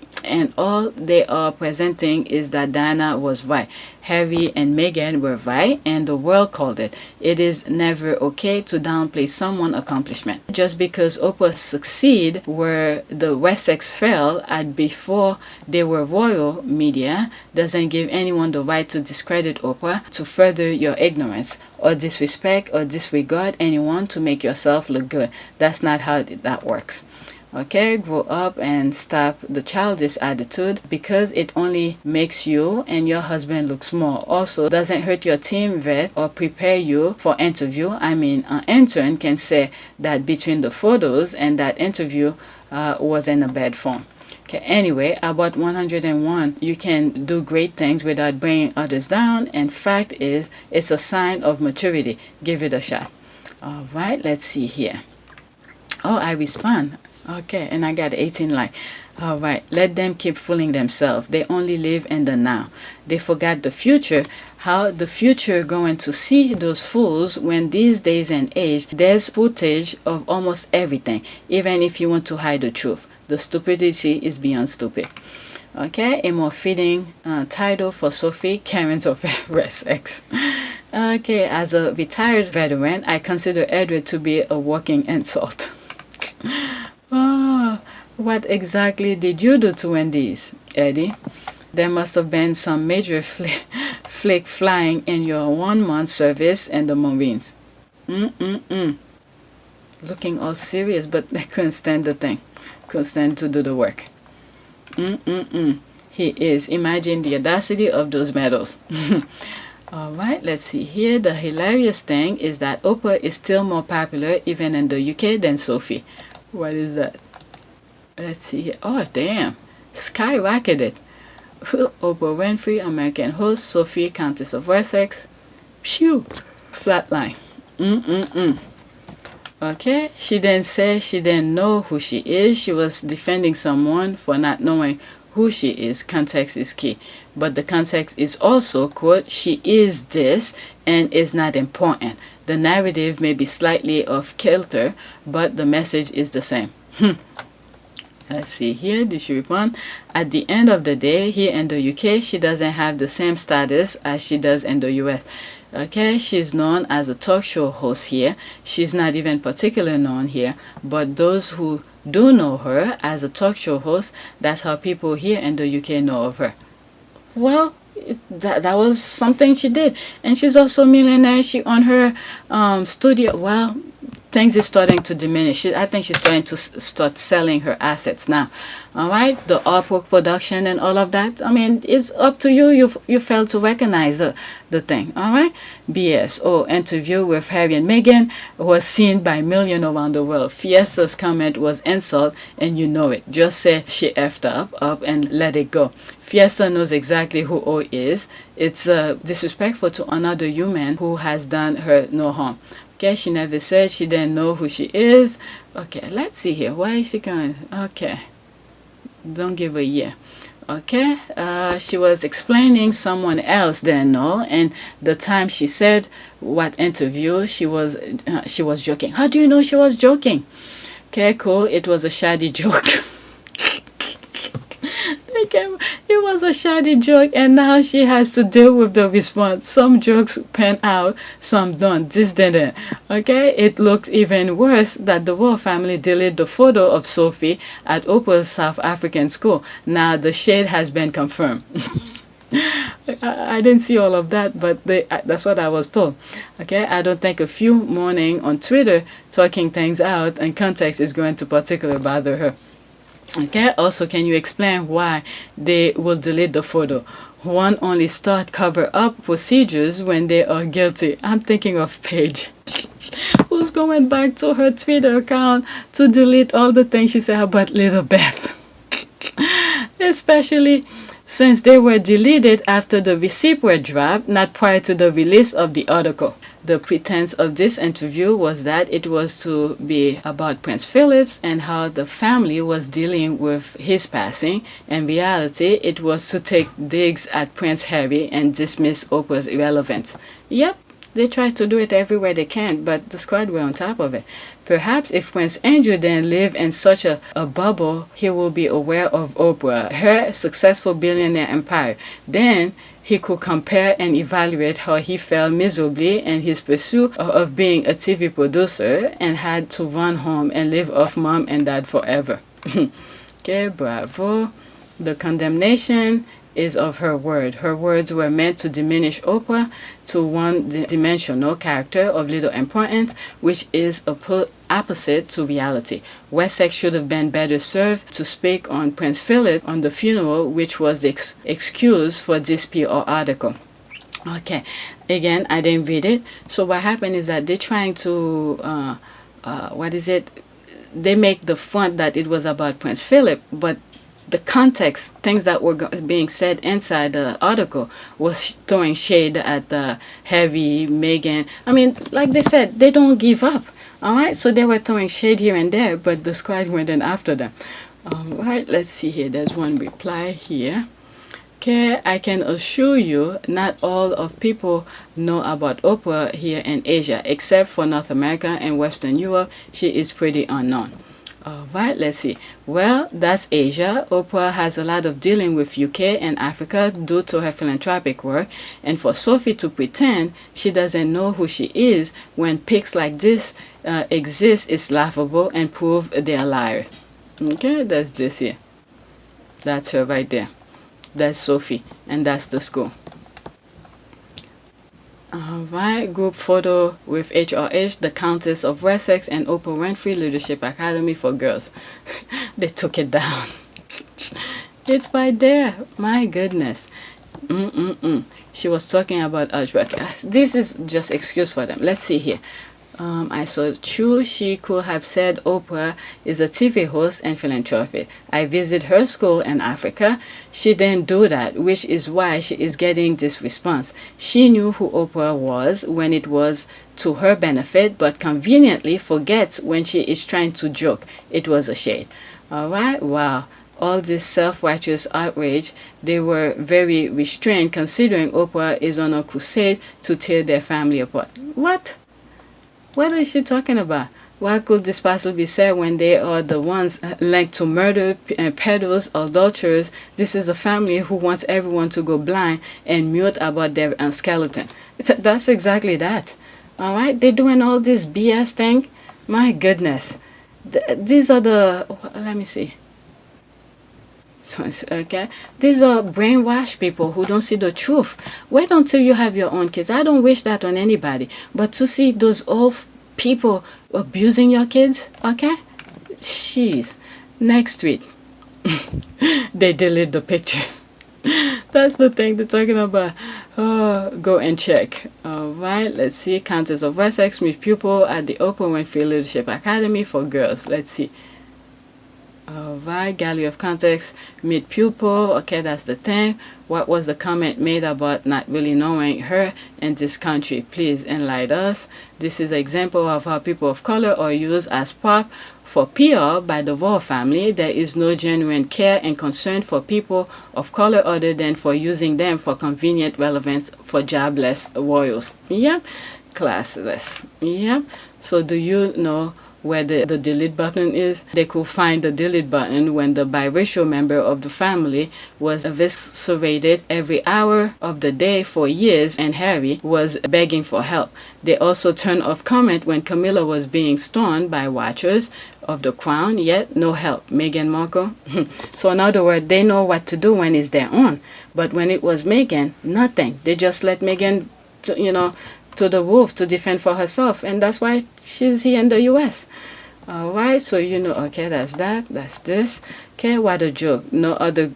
they are presenting is that Diana was right, Harry and Meghan were right, and the world called it. It is never okay to downplay someone's accomplishment. Just because Oprah succeed where the Wessex fell at before they were royal media doesn't give anyone the right to discredit Oprah, to further your ignorance, or disrespect or disregard anyone to make yourself look good. That's not how that works. Okay, grow up and stop the childish attitude, because it only makes you and your husband look small. Also, doesn't hurt your team vet or prepare you for interview. I mean, an intern can say that between the photos and that interview was in a bad form. Okay, anyway, about 101, you can do great things without bringing others down, and fact is, it's a sign of maturity. Give it a shot. All right, let's see here. Oh, I respond. Okay, and I got 18 likes. All right, let them keep fooling themselves. They only live in the now. They forgot the future. How the future going to see those fools when these days and age, there's footage of almost everything, even if you want to hide the truth. The stupidity is beyond stupid. Okay, a more fitting title for Sophie, Karens of Wessex. Okay, as a retired veteran, I consider Edward to be a walking insult. Oh, what exactly did you do to Wendy's, Eddie? There must have been some major flick flying in your 1-month service in the Marines. Looking all serious, but they couldn't stand the thing. Couldn't stand to do the work. He is. Imagine the audacity of those medals. Alright, let's see here. The hilarious thing is that Oprah is still more popular even in the UK than Sophie. What is that? Let's see here. Oh, damn. Skyrocketed. Oprah Winfrey, American host. Sophie, Countess of Wessex. Phew. Flatline. Okay, she didn't say she didn't know who she is. She was defending someone for not knowing who she is. Context is key. But the context is also, quote, she is this and is not important. The narrative may be slightly off kilter, but the message is the same. Let's see here. Did she respond? At the end of the day, here in the UK, she doesn't have the same status as she does in the US. Okay, she's known as a talk show host here. She's not even particularly known here, but those who do know her as a talk show host, that's how people here in the UK know of her. Well, that was something she did. And she's also a millionaire. She on her studio. Well, things is starting to diminish. I think she's trying to start selling her assets now. All right, the artwork production and all of that. I mean, it's up to you. You failed to recognize the thing. All right, BS. Oh, interview with Harry and Meghan was seen by millions around the world. Fiesta's comment was insult, and you know it. Just say she effed up, and let it go. Fiesta knows exactly who O is. It's disrespectful to another human who has done her no harm. Okay, she never said she didn't know who she is. Okay, let's see here. Why is she going? Okay, don't give a yeah. Okay, she was explaining someone else didn't know, and the time she said what interview she was joking. How do you know she was joking? Okay, cool. It was a shoddy joke. It was a shoddy joke, and now she has to deal with the response. Some jokes pan out, some don't. This didn't. Okay, it looked even worse that the royal family deleted the photo of Sophie at Oprah's South African school. Now the shade has been confirmed. I didn't see all of that, but that's what I was told. Okay, I don't think a few morning on Twitter talking things out and context is going to particularly bother her. Okay, also, can you explain why they will delete the photo? One only start cover up procedures when they are guilty. I'm thinking of Paige, who's going back to her Twitter account to delete all the things she said about Little Beth. Especially since they were deleted after the receipt were dropped, not prior to the release of the article. The pretense of this interview was that it was to be about Prince Philip and how the family was dealing with his passing. In reality, it was to take digs at Prince Harry and dismiss Oprah's irrelevance. Yep, they try to do it everywhere they can, but the squad were on top of it. Perhaps if Prince Andrew didn't live in such a bubble, he will be aware of Oprah, her successful billionaire empire. Then he could compare and evaluate how he fell miserably in his pursuit of being a TV producer and had to run home and live off mom and dad forever. Okay, bravo. The condemnation is of her word. Her words were meant to diminish Oprah to one-dimensional character of little importance, which is opposite to reality. Wessex should have been better served to speak on Prince Philip on the funeral, which was the excuse for this PR article. Okay, again, I didn't read it. So what happened is that they're trying to, they make the front that it was about Prince Philip, but the context, things that were being said inside the article was throwing shade at Harry, Meghan. I mean, like they said, they don't give up. All right, so they were throwing shade here and there, but the squad went in after them. All right, let's see here. There's one reply here. Okay, I can assure you not all of people know about Oprah here in Asia, except for North America and Western Europe. She is pretty unknown. Alright, let's see. Well, that's Asia. Oprah has a lot of dealing with UK and Africa due to her philanthropic work. And for Sophie to pretend she doesn't know who she is when pics like this exist is laughable and prove they're a liar. Okay, that's this here. That's her right there. That's Sophie. And that's the school. Alright, group photo with HRH, the Countess of Wessex, and Oprah Winfrey Leadership Academy for Girls. They took it down. It's right there. My goodness. She was talking about Archbishop. This is just excuse for them. Let's see here. I saw true. She could have said Oprah is a TV host and philanthropist. I visit her school in Africa. She didn't do that, which is why she is getting this response. She knew who Oprah was when it was to her benefit, but conveniently forgets when she is trying to joke. It was a shade. All right, wow. All this self-righteous outrage, they were very restrained considering Oprah is on a crusade to tear their family apart. What? What is she talking about? Why could this possibly be said when they are the ones linked to murder, peddlers, adulterers? This is a family who wants everyone to go blind and mute about their skeleton. That's exactly that. All right? They're doing all this BS thing. My goodness. These are the... Let me see. Okay, these are brainwashed people who don't see the truth. Wait until you have your own kids. I don't wish that on anybody, but to see those old people abusing your kids, okay? Jeez. Next tweet. They delete the picture. That's the thing they're talking about. Oh, go and check. All right, let's see. Countess of Wessex meet pupil at the Oprah Winfrey Leadership Academy for girls. Let's see. Alright, gallery of context, meet pupil. Okay, that's the thing. What was the comment made about not really knowing her in this country? Please enlighten us. This is an example of how people of color are used as prop for PR by the royal family. There is no genuine care and concern for people of color other than for using them for convenient relevance for jobless royals. Yep, classless. Yep. So do you know where the delete button is? They could find the delete button when the biracial member of the family was eviscerated every hour of the day for years and Harry was begging for help. They also turned off comment when Camilla was being stoned by watchers of the crown, yet no help. Meghan Markle. So in other words, they know what to do when it's their own. But when it was Meghan, nothing. They just let Meghan, to the wolf to defend for herself, and that's why she's here in the US. All right, so okay, that's that, that's this. Okay, what a joke. No other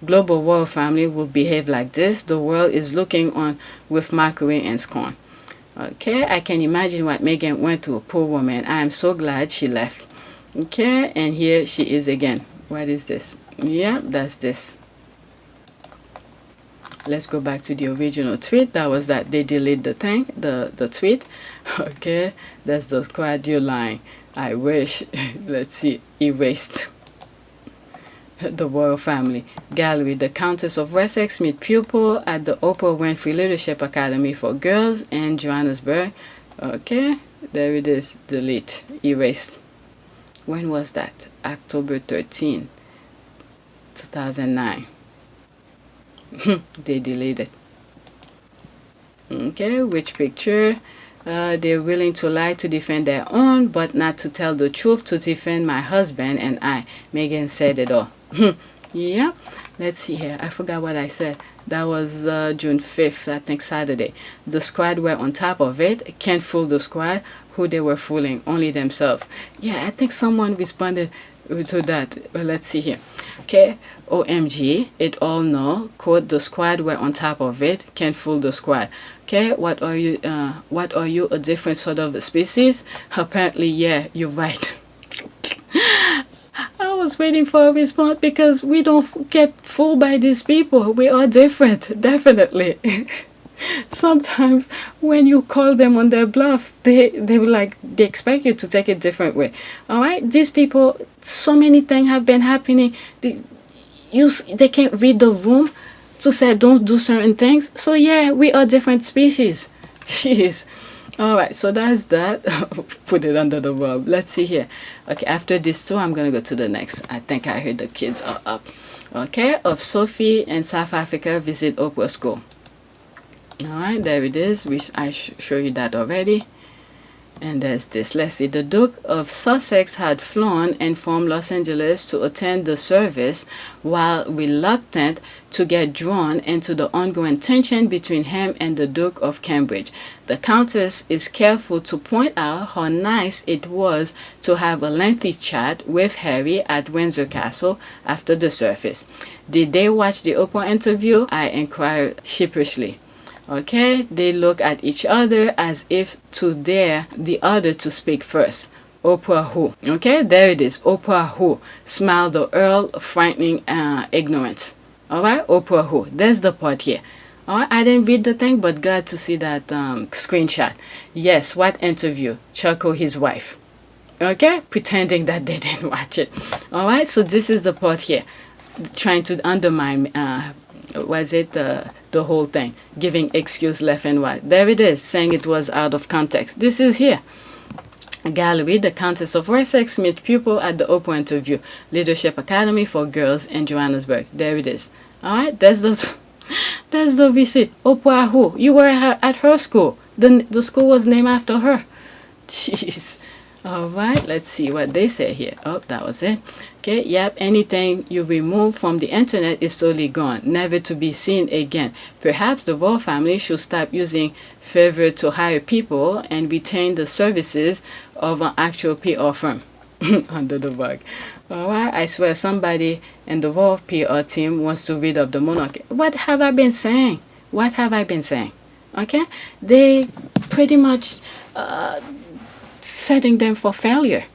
global royal family will behave like this. The world is looking on with mockery and scorn. Okay, I can imagine what Meghan went to, a poor woman. I am so glad she left. Okay, and here she is again. What is this? Yeah, that's this. Let's go back to the original tweet. That was that they delete the thing, the tweet. Okay, that's the squad. You're lying. I wish. Let's see. Erased. The royal family. Gallery. The Countess of Wessex meet pupil at the Oprah Winfrey Leadership Academy for girls in Johannesburg. Okay, there it is. Delete. Erased. When was that? October 13, 2009. They deleted. Okay, which picture? They're willing to lie to defend their own, but not to tell the truth to defend my husband and I. Meghan said it all. Yeah, let's see here. I forgot what I said. That was June 5th, I think Saturday. The squad were on top of it. Can't fool the squad. Who they were fooling? Only themselves. Yeah, I think someone responded to that. Well, let's see here. Okay, OMG, it all know. Quote, the squad were on top of it. Can't fool the squad. Okay, what are you, a different sort of species? Apparently, yeah, you're right. I was waiting for a response because we don't get fooled by these people. We are different, definitely. Sometimes when you call them on their bluff, they expect you to take it different way. All right, these people, so many things have been happening. They can't read the room to say don't do certain things. So yeah, we are different species. Jeez. All right, so that's that. Put it under the rug. Let's see here. Okay, after this two, I'm gonna go to the next. I think I heard the kids are up. Okay, of Sophie in South Africa visit Oprah School. All right, there it is. I show you that already. And there's this. Let's see. The Duke of Sussex had flown in from Los Angeles to attend the service while reluctant to get drawn into the ongoing tension between him and the Duke of Cambridge. The Countess is careful to point out how nice it was to have a lengthy chat with Harry at Windsor Castle after the service. Did they watch the Oprah interview? I inquired sheepishly. Okay, they look at each other as if to dare the other to speak first. Oprah who? Okay, there it is. Oprah who? Smiled the Earl, frightening ignorance. Alright, Oprah who? There's the part here. Alright, I didn't read the thing, but glad to see that screenshot. Yes, what interview? Chuckle his wife. Okay, pretending that they didn't watch it. Alright, so this is the part here. Trying to undermine, the whole thing. Giving excuse left and right. There it is, saying it was out of context. This is here. Gallery, the Countess of Wessex meet pupil at the Oprah interview. Leadership Academy for Girls in Johannesburg. There it is. Alright, that's the receipt. Oprah who? You were at her school. The school was named after her. Jeez. Alright, let's see what they say here. Oh, that was it. Okay, yep, anything you remove from the internet is totally gone, never to be seen again. Perhaps the royal family should stop using favor to hire people and retain the services of an actual PR firm. Under the rug. Alright, I swear somebody in the royal PR team wants to rid of the monarchy. What have I been saying? What have I been saying? Okay, they pretty much setting them for failure.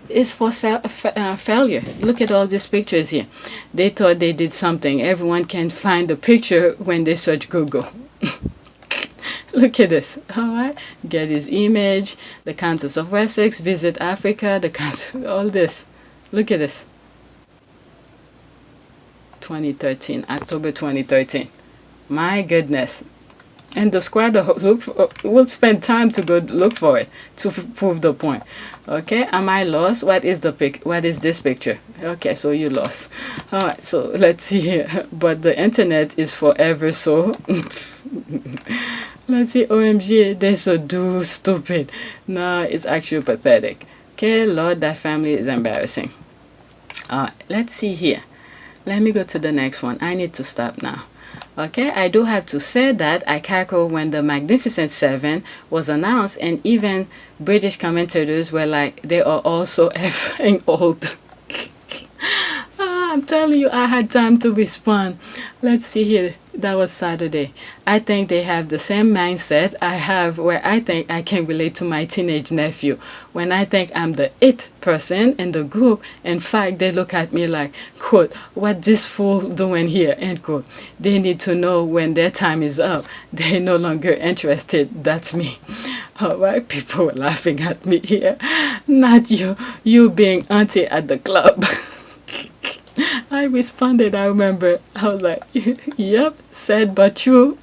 It's for failure. Look at all these pictures here. They thought they did something. Everyone can find the picture when they search Google. Look at this. Alright, get his image. The Countess of Wessex visit Africa. All this. Look at this. 2013, October 2013. My goodness. And the squatter will spend time to go look for it to prove the point. Okay, am I lost? What is this picture? Okay, so you lost. All right, so let's see here. But the internet is forever so. Let's see. OMG, they're so stupid. No, it's actually pathetic. Okay, Lord, that family is embarrassing. All right, let's see here. Let me go to the next one. I need to stop now. Okay, I do have to say that I cackled when the Magnificent Seven was announced, and even British commentators were like, they are all so effing old. I'm telling you, I had time to respond. Let's see here. That was Saturday. I think they have the same mindset I have, where I think I can relate to my teenage nephew. When I think I'm the it person in the group, in fact, they look at me like, quote, what this fool doing here, end quote. They need to know when their time is up. They're no longer interested. That's me. All right, people were laughing at me here. Not you being auntie at the club. I responded, I remember. I was like, yep, said but true.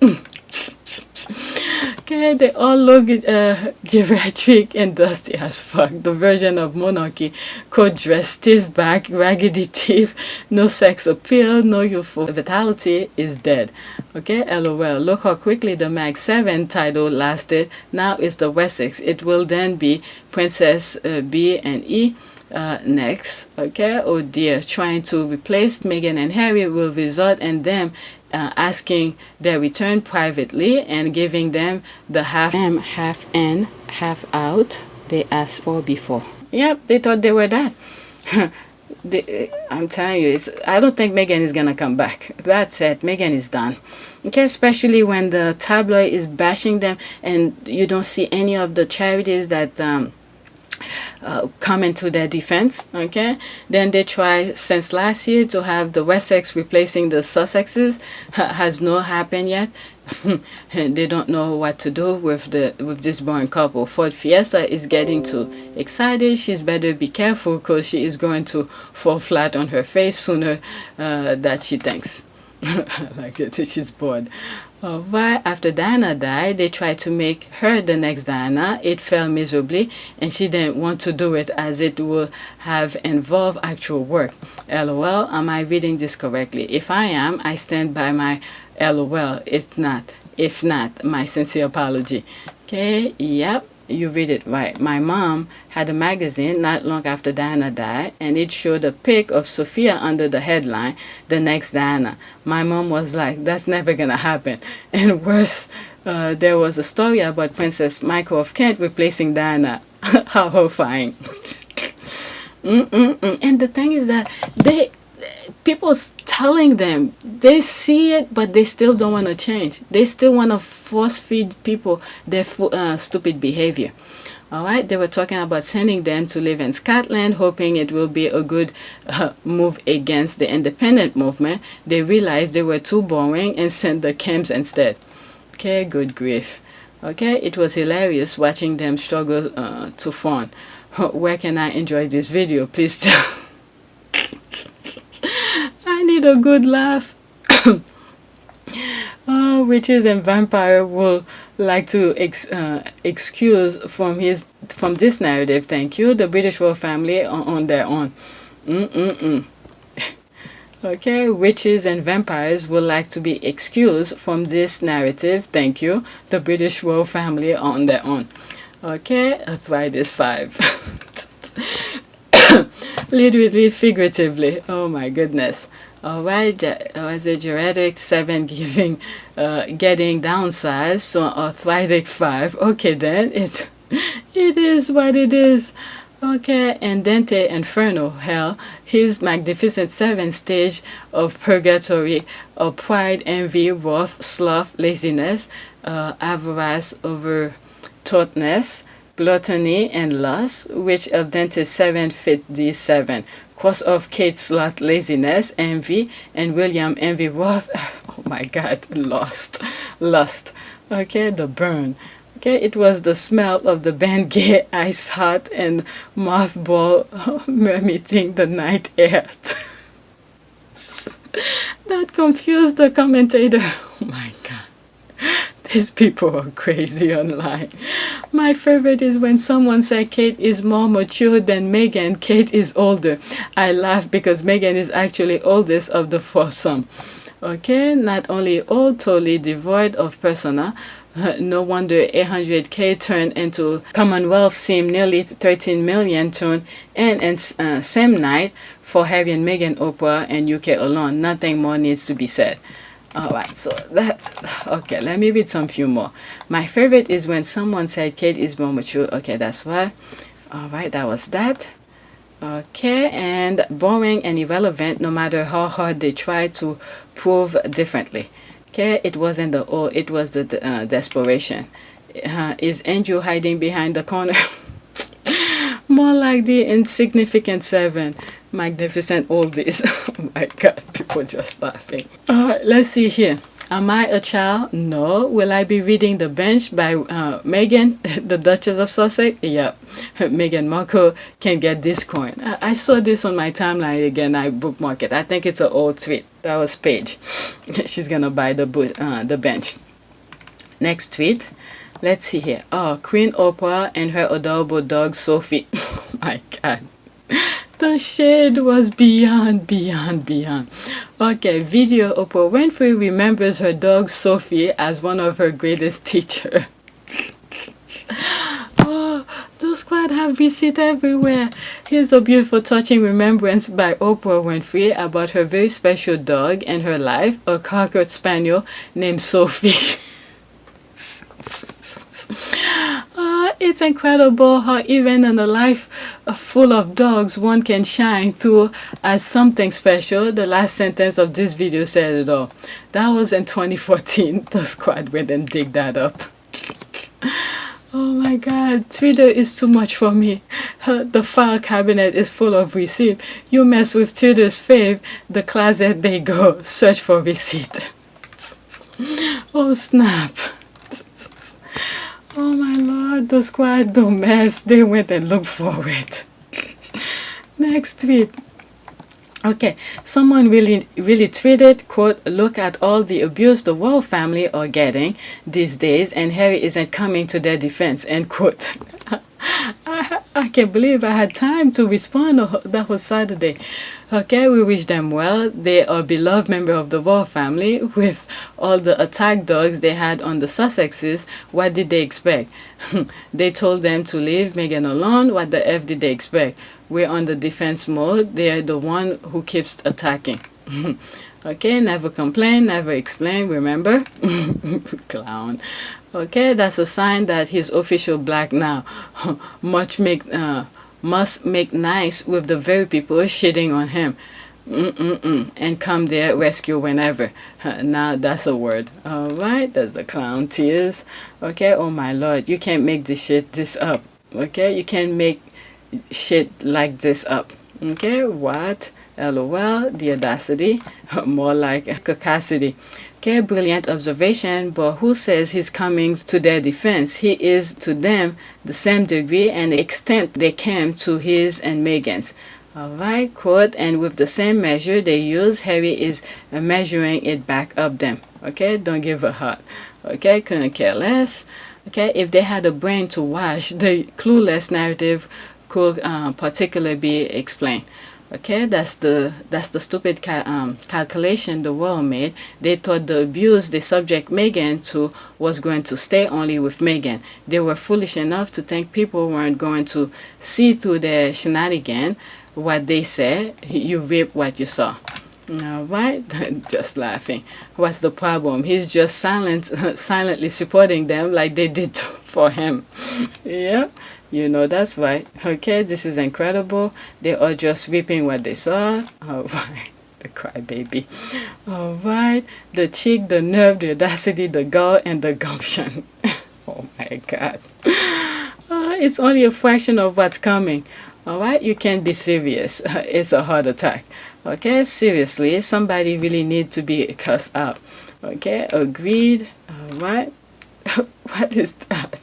Okay, they all look geriatric and dusty as fuck. The version of monarchy, coat dress, stiff back, raggedy teeth, no sex appeal, no youthful vitality, is dead. Okay, LOL. Look how quickly the Mag 7 title lasted. Now it's the Wessex. It will then be Princess B and E. Next, okay, oh dear, trying to replace Meghan and Harry will result in them asking their return privately and giving them the half in, half out they asked for before. Yep, they thought they were that. I'm telling you, I don't think Meghan is gonna come back. That's it, Meghan is done. Okay, especially when the tabloid is bashing them and you don't see any of the charities that come into their defense. Okay, then they try since last year to have the Wessex replacing the Sussexes. Has not happened yet. They don't know what to do with this boring couple. Ford Fiesta is getting too excited. She's better be careful because she is going to fall flat on her face sooner than she thinks. Like it, she's bored. Right after Diana died, they tried to make her the next Diana. It fell miserably, and she didn't want to do it as it would have involved actual work. LOL, am I reading this correctly? If I am, I stand by my LOL. It's not. If not, my sincere apology. Okay, yep. You read it right. My mom had a magazine not long after Diana died, and it showed a pic of Sophia under the headline, The Next Diana. My mom was like, that's never gonna happen. And worse, there was a story about Princess Michael of Kent replacing Diana. How horrifying. And the thing is that people's telling them, they see it, but they still don't want to change. They still want to force feed people their stupid behavior. All right, they were talking about sending them to live in Scotland, hoping it will be a good move against the independent movement. They realized they were too boring and sent the Kims instead. Okay, good grief. Okay, it was hilarious watching them struggle to fund. Where can I enjoy this video? Please tell. I need a good laugh. Witches and vampire will like to excuse from this narrative. Thank you. The British royal family on their own. Okay, witches and vampires would like to be excused from this narrative. Thank you. The British royal family on their own. Okay, arthritis 5. Literally, figuratively. Oh my goodness. All right, as a geriatric 7 getting downsized, so arthritic 5. Okay, then it is what it is. Okay, and Dante Inferno, hell, his magnificent 7 stage of purgatory of pride, envy, wrath, sloth, laziness, avarice, over tautness, gluttony, and lust, which of Dante's 7 fit these 7. Cross off Kate sloth, laziness, envy, and William envy, wrath. Oh my God, lust. Okay, the burn. Okay, it was the smell of the band gay, ice hot, and mothball meeting the night air. That confused the commentator. Oh my God. These people are crazy online. My favorite is when someone said Kate is more mature than Meghan. Kate is older. I laugh because Meghan is actually oldest of the foursome. Okay, not only old, totally devoid of persona. No wonder 800K turned into Commonwealth seemed nearly 13 million turned and same night for Harry and Meghan, Oprah, and UK alone. Nothing more needs to be said. Alright, so okay, let me read some few more. My favorite is when someone said Kate is more mature. Okay, that's what. Alright, that was that. Okay, and boring and irrelevant no matter how hard they try to prove differently. Okay, it wasn't the old, it was the desperation. Is Andrew hiding behind the corner? More like the insignificant 7. Magnificent oldies. Oh my God, people just laughing. Let's see here. Am I a child? No. Will I be reading The Bench by Meghan, the Duchess of Sussex? Yep. Meghan Markle can get this coin. I saw this on my timeline again. I bookmarked it. I think it's an old tweet. That was Paige. She's gonna buy the Bench. Next tweet. Let's see here. Oh, Queen Oprah and her adorable dog Sophie. Oh my God. The shade was beyond. Okay, video. Oprah Winfrey remembers her dog Sophie as one of her greatest teachers. Oh, the squad have receipt everywhere. Here's a beautiful touching remembrance by Oprah Winfrey about her very special dog in her life, a cocker spaniel named Sophie. It's incredible how even in a life full of dogs, one can shine through as something special. The last sentence of this video said it all. That was in 2014. The squad went and dig that up. Oh my God, Twitter is too much for me. The file cabinet is full of receipt. You mess with Twitter's fave, the closet they go. Search for receipt. Oh snap. Oh my Lord, the squad don't mess. They went and looked for it. Next tweet. Okay, someone really tweeted, quote, look at all the abuse the royal family are getting these days and Harry isn't coming to their defense, end quote. I can't believe I had time to respond. That was Saturday. Okay, we wish them well. They are beloved member of the royal family. With all the attack dogs they had on the Sussexes, what did they expect? They told them to leave Meghan alone. What the F did they expect? We're on the defense mode. They're the one who keeps attacking. Okay, never complain, never explain, remember? Clown. Okay, that's a sign that he's official black now. Must make nice with the very people shitting on him. And come there, rescue whenever. Now that's a word. All right, that's the clown tears. Okay, oh my lord, you can't make this up. Okay, you can't make shit like this up. Okay, what? LOL, the audacity, more like caucasity. Okay, brilliant observation, but who says he's coming to their defense? He is to them the same degree and extent they came to his and Meghan's. Alright, quote, and with the same measure they use, Harry is measuring it back up them. Okay, don't give a heart. Okay, couldn't care less. Okay, if they had a brain to wash, the clueless narrative could particularly be explained. Okay, that's the stupid calculation the world made. They thought the abuse they subject Meghan to was going to stay only with Meghan. They were foolish enough to think people weren't going to see through their shenanigans. What they say, you reap what you saw. All right, just laughing. What's the problem? He's just silently supporting them like they did for him. Yeah, you know that's right. Okay, this is incredible. They are just reaping what they saw. All right, the crybaby. All right, the cheek, the nerve, the audacity, the gall, and the gumption. Oh my God. It's only a fraction of what's coming. Alright, you can't be serious. It's a heart attack. Okay, seriously, somebody really needs to be cussed out. Okay, agreed. Alright. What is that?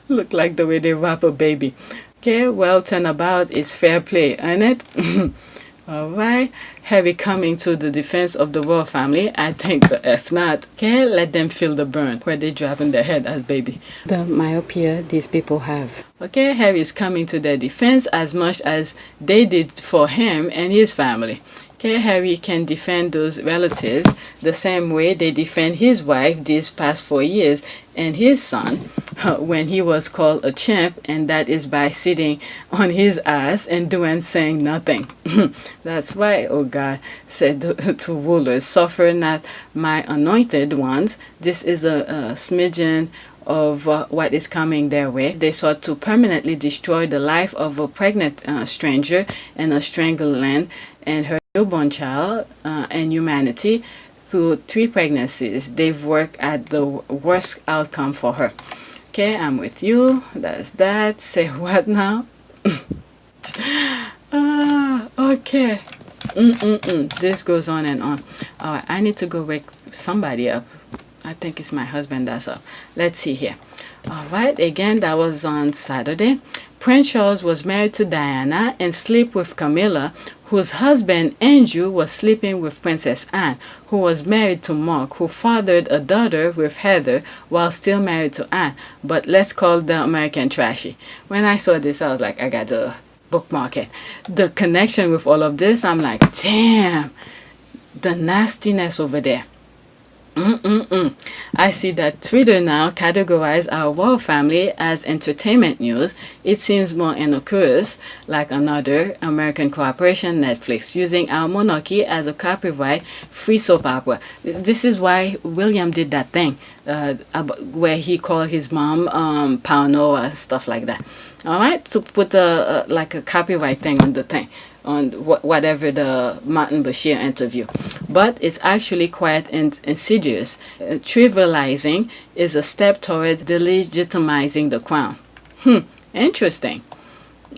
Look like the way they wrap a baby. Okay, well, turnabout is fair play, ain't it? Alright, Harry coming to the defense of the royal family. I think the F not. Okay, let them feel the burn where they dropping their head as baby. The myopia these people have. Okay, Harry is coming to their defense as much as they did for him and his family. Okay, Harry can defend those relatives the same way they defend his wife these past 4 years and his son when he was called a chimp, and that is by sitting on his ass and saying nothing. That's why, oh God, said to rulers, suffer not my anointed ones. This is a smidgen of what is coming their way. They sought to permanently destroy the life of a pregnant stranger in a strangled land and her newborn child and humanity through 3 pregnancies. They've worked at the worst outcome for her. Okay, I'm with you. That's that. Say what now? Okay. This goes on and on. Alright, I need to go wake somebody up. I think it's my husband that's up. Let's see here. Alright, again, that was on Saturday. Prince Charles was married to Diana and slept with Camilla, whose husband Andrew was sleeping with Princess Anne, who was married to Mark, who fathered a daughter with Heather while still married to Anne. But let's call the American trashy. When I saw this, I was like, I got to bookmark it. The connection with all of this, I'm like, damn, the nastiness over there. I see that Twitter now categorizes our royal family as entertainment news. It seems more innocuous, like another American corporation, Netflix, using our monarchy as a copyright-free soap opera. This is why William did that thing, where he called his mom Pauno or stuff like that. All right, to put like a copyright thing on the thing, on whatever the Martin Bashir interview. But it's actually quite insidious. Trivializing is a step toward delegitimizing the crown. Interesting.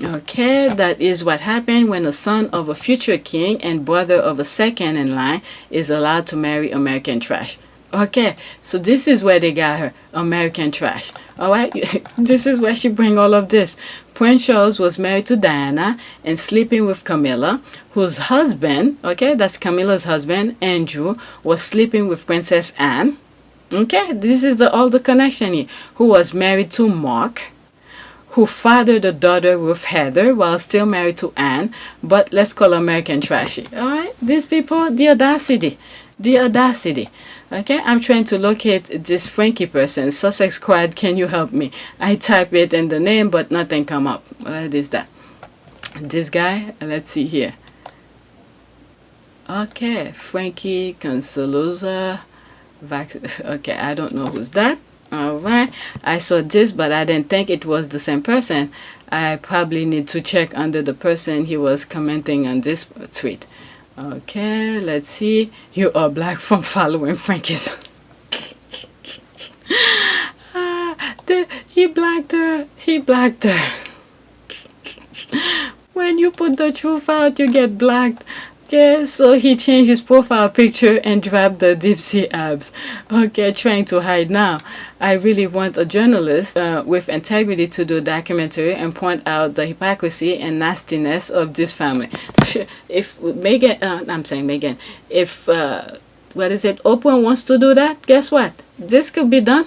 Okay, that is what happened when the son of a future king and brother of a second in line is allowed to marry American trash. Okay, so this is where they got her, American trash. Alright, this is where she bring all of this. Prince Charles was married to Diana and sleeping with Camilla, whose husband, okay, that's Camilla's husband, Andrew, was sleeping with Princess Anne. Okay, this is all the connection here. Who was married to Mark, who fathered a daughter with Heather while still married to Anne, but let's call American trashy. Alright, these people, the audacity. The audacity. Okay, I'm trying to locate this Frankie person. Sussex Squad, can you help me? I type it in the name, but nothing come up. What is that? This guy? Let's see here. Okay, Frankie Consaluza. Okay, I don't know who's that. Alright, I saw this, but I didn't think it was the same person. I probably need to check under the person he was commenting on this tweet. Okay, let's see. You are black from following Frankie's. He blacked her. He blacked her. When you put the truth out, you get blacked. Okay, so he changed his profile picture and dropped the deep sea abs. Okay, trying to hide now. I really want a journalist with integrity to do a documentary and point out the hypocrisy and nastiness of this family. If Meghan, I'm saying Meghan, if what is it, Oprah wants to do that, guess what? This could be done.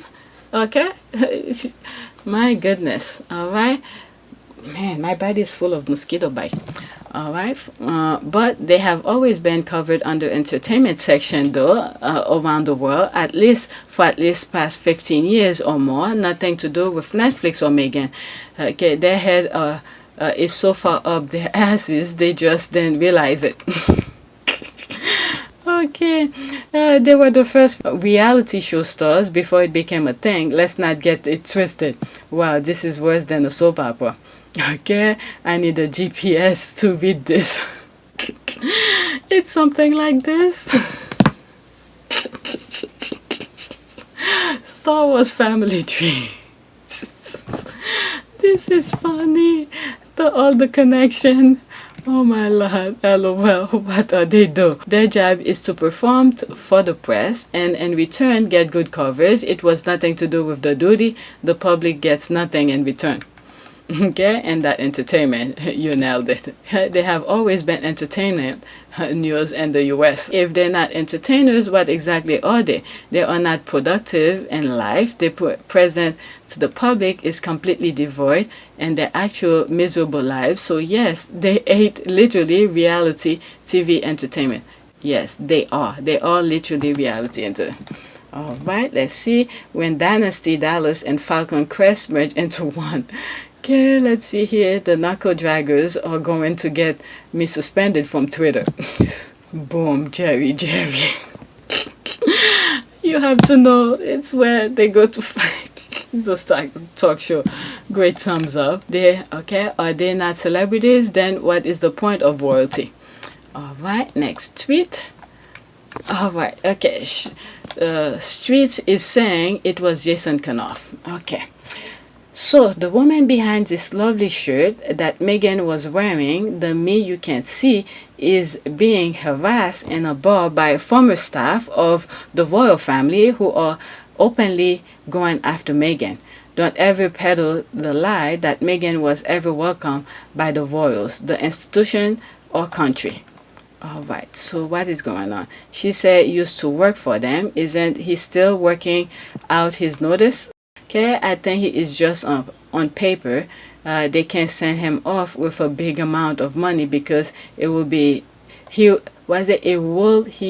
Okay, my goodness. All right. Man, my body is full of mosquito bite. All right, but they have always been covered under entertainment section though around the world, at least past 15 years or more. Nothing to do with Netflix or Meghan. Okay, their head is so far up their asses they just didn't realize it. Okay, they were the first reality show stars before it became a thing. Let's not get it twisted. Wow, this is worse than a soap opera. Okay, I need a GPS to read this. It's something like this. Star Wars family tree. This is funny. All the connection. Oh my lord, lol, what are they do? Their job is to perform for the press and in return get good coverage. It was nothing to do with the duty. The public gets nothing in return. Okay, and that entertainment, you nailed it. They have always been entertainment news in the US. If they're not entertainers, what exactly are they? They are not productive in life. Their present to the public is completely devoid and their actual miserable lives. So yes, they ate literally reality TV entertainment. Yes, they are. They are literally reality entertainment. All right, let's see. When Dynasty Dallas and Falcon Crest merge into one. Okay, let's see here. The knuckle draggers are going to get me suspended from Twitter. Boom, Jerry. You have to know it's where they go to fight. The talk show. Great thumbs up. Are they not celebrities? Then what is the point of royalty? All right, next tweet. All right, okay. Streets is saying it was Jason Kanoff. Okay. So the woman behind this lovely shirt that Meghan was wearing, the me you can't see, is being harassed in a bar by former staff of the royal family who are openly going after Meghan. Don't ever peddle the lie that Meghan was ever welcomed by the royals, the institution or country. All right, so what is going on? She said used to work for them. Isn't he still working out his notice? Okay, I think he is just on paper. They can send him off with a big amount of money because it will be he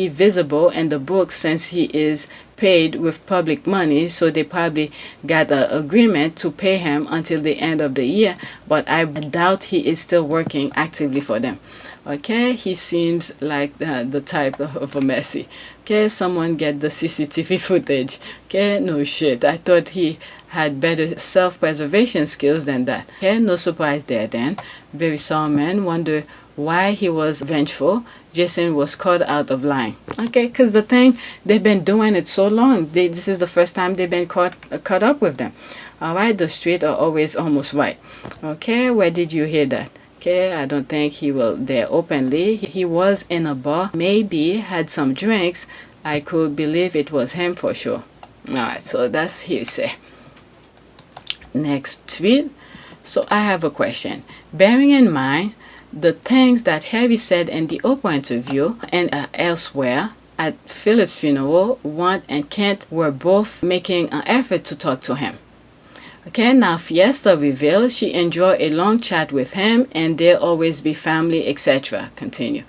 visible in the book since he is paid with public money. So they probably got an agreement to pay him until the end of the year, but I doubt he is still working actively for them. Okay, he seems like the type of a messy. Okay, someone get the CCTV footage. Okay, no shit. I thought he had better self-preservation skills than that. Okay, no surprise there then. Very sour man. Wonder why he was vengeful. Jason was caught out of line. Okay, because the thing, they've been doing it so long. This is the first time they've been caught up with them. All right, the street are always almost right. Okay, where did you hear that? Okay, I don't think he will there openly. He was in a bar, maybe had some drinks. I could believe it was him for sure. Alright, so that's hearsay. Next tweet. So I have a question. Bearing in mind the things that Harry said in the Oprah interview and elsewhere at Philip's funeral, Want and Kent were both making an effort to talk to him. Okay, now Fiesta revealed she enjoyed a long chat with him and they'll always be family, etc. Continue.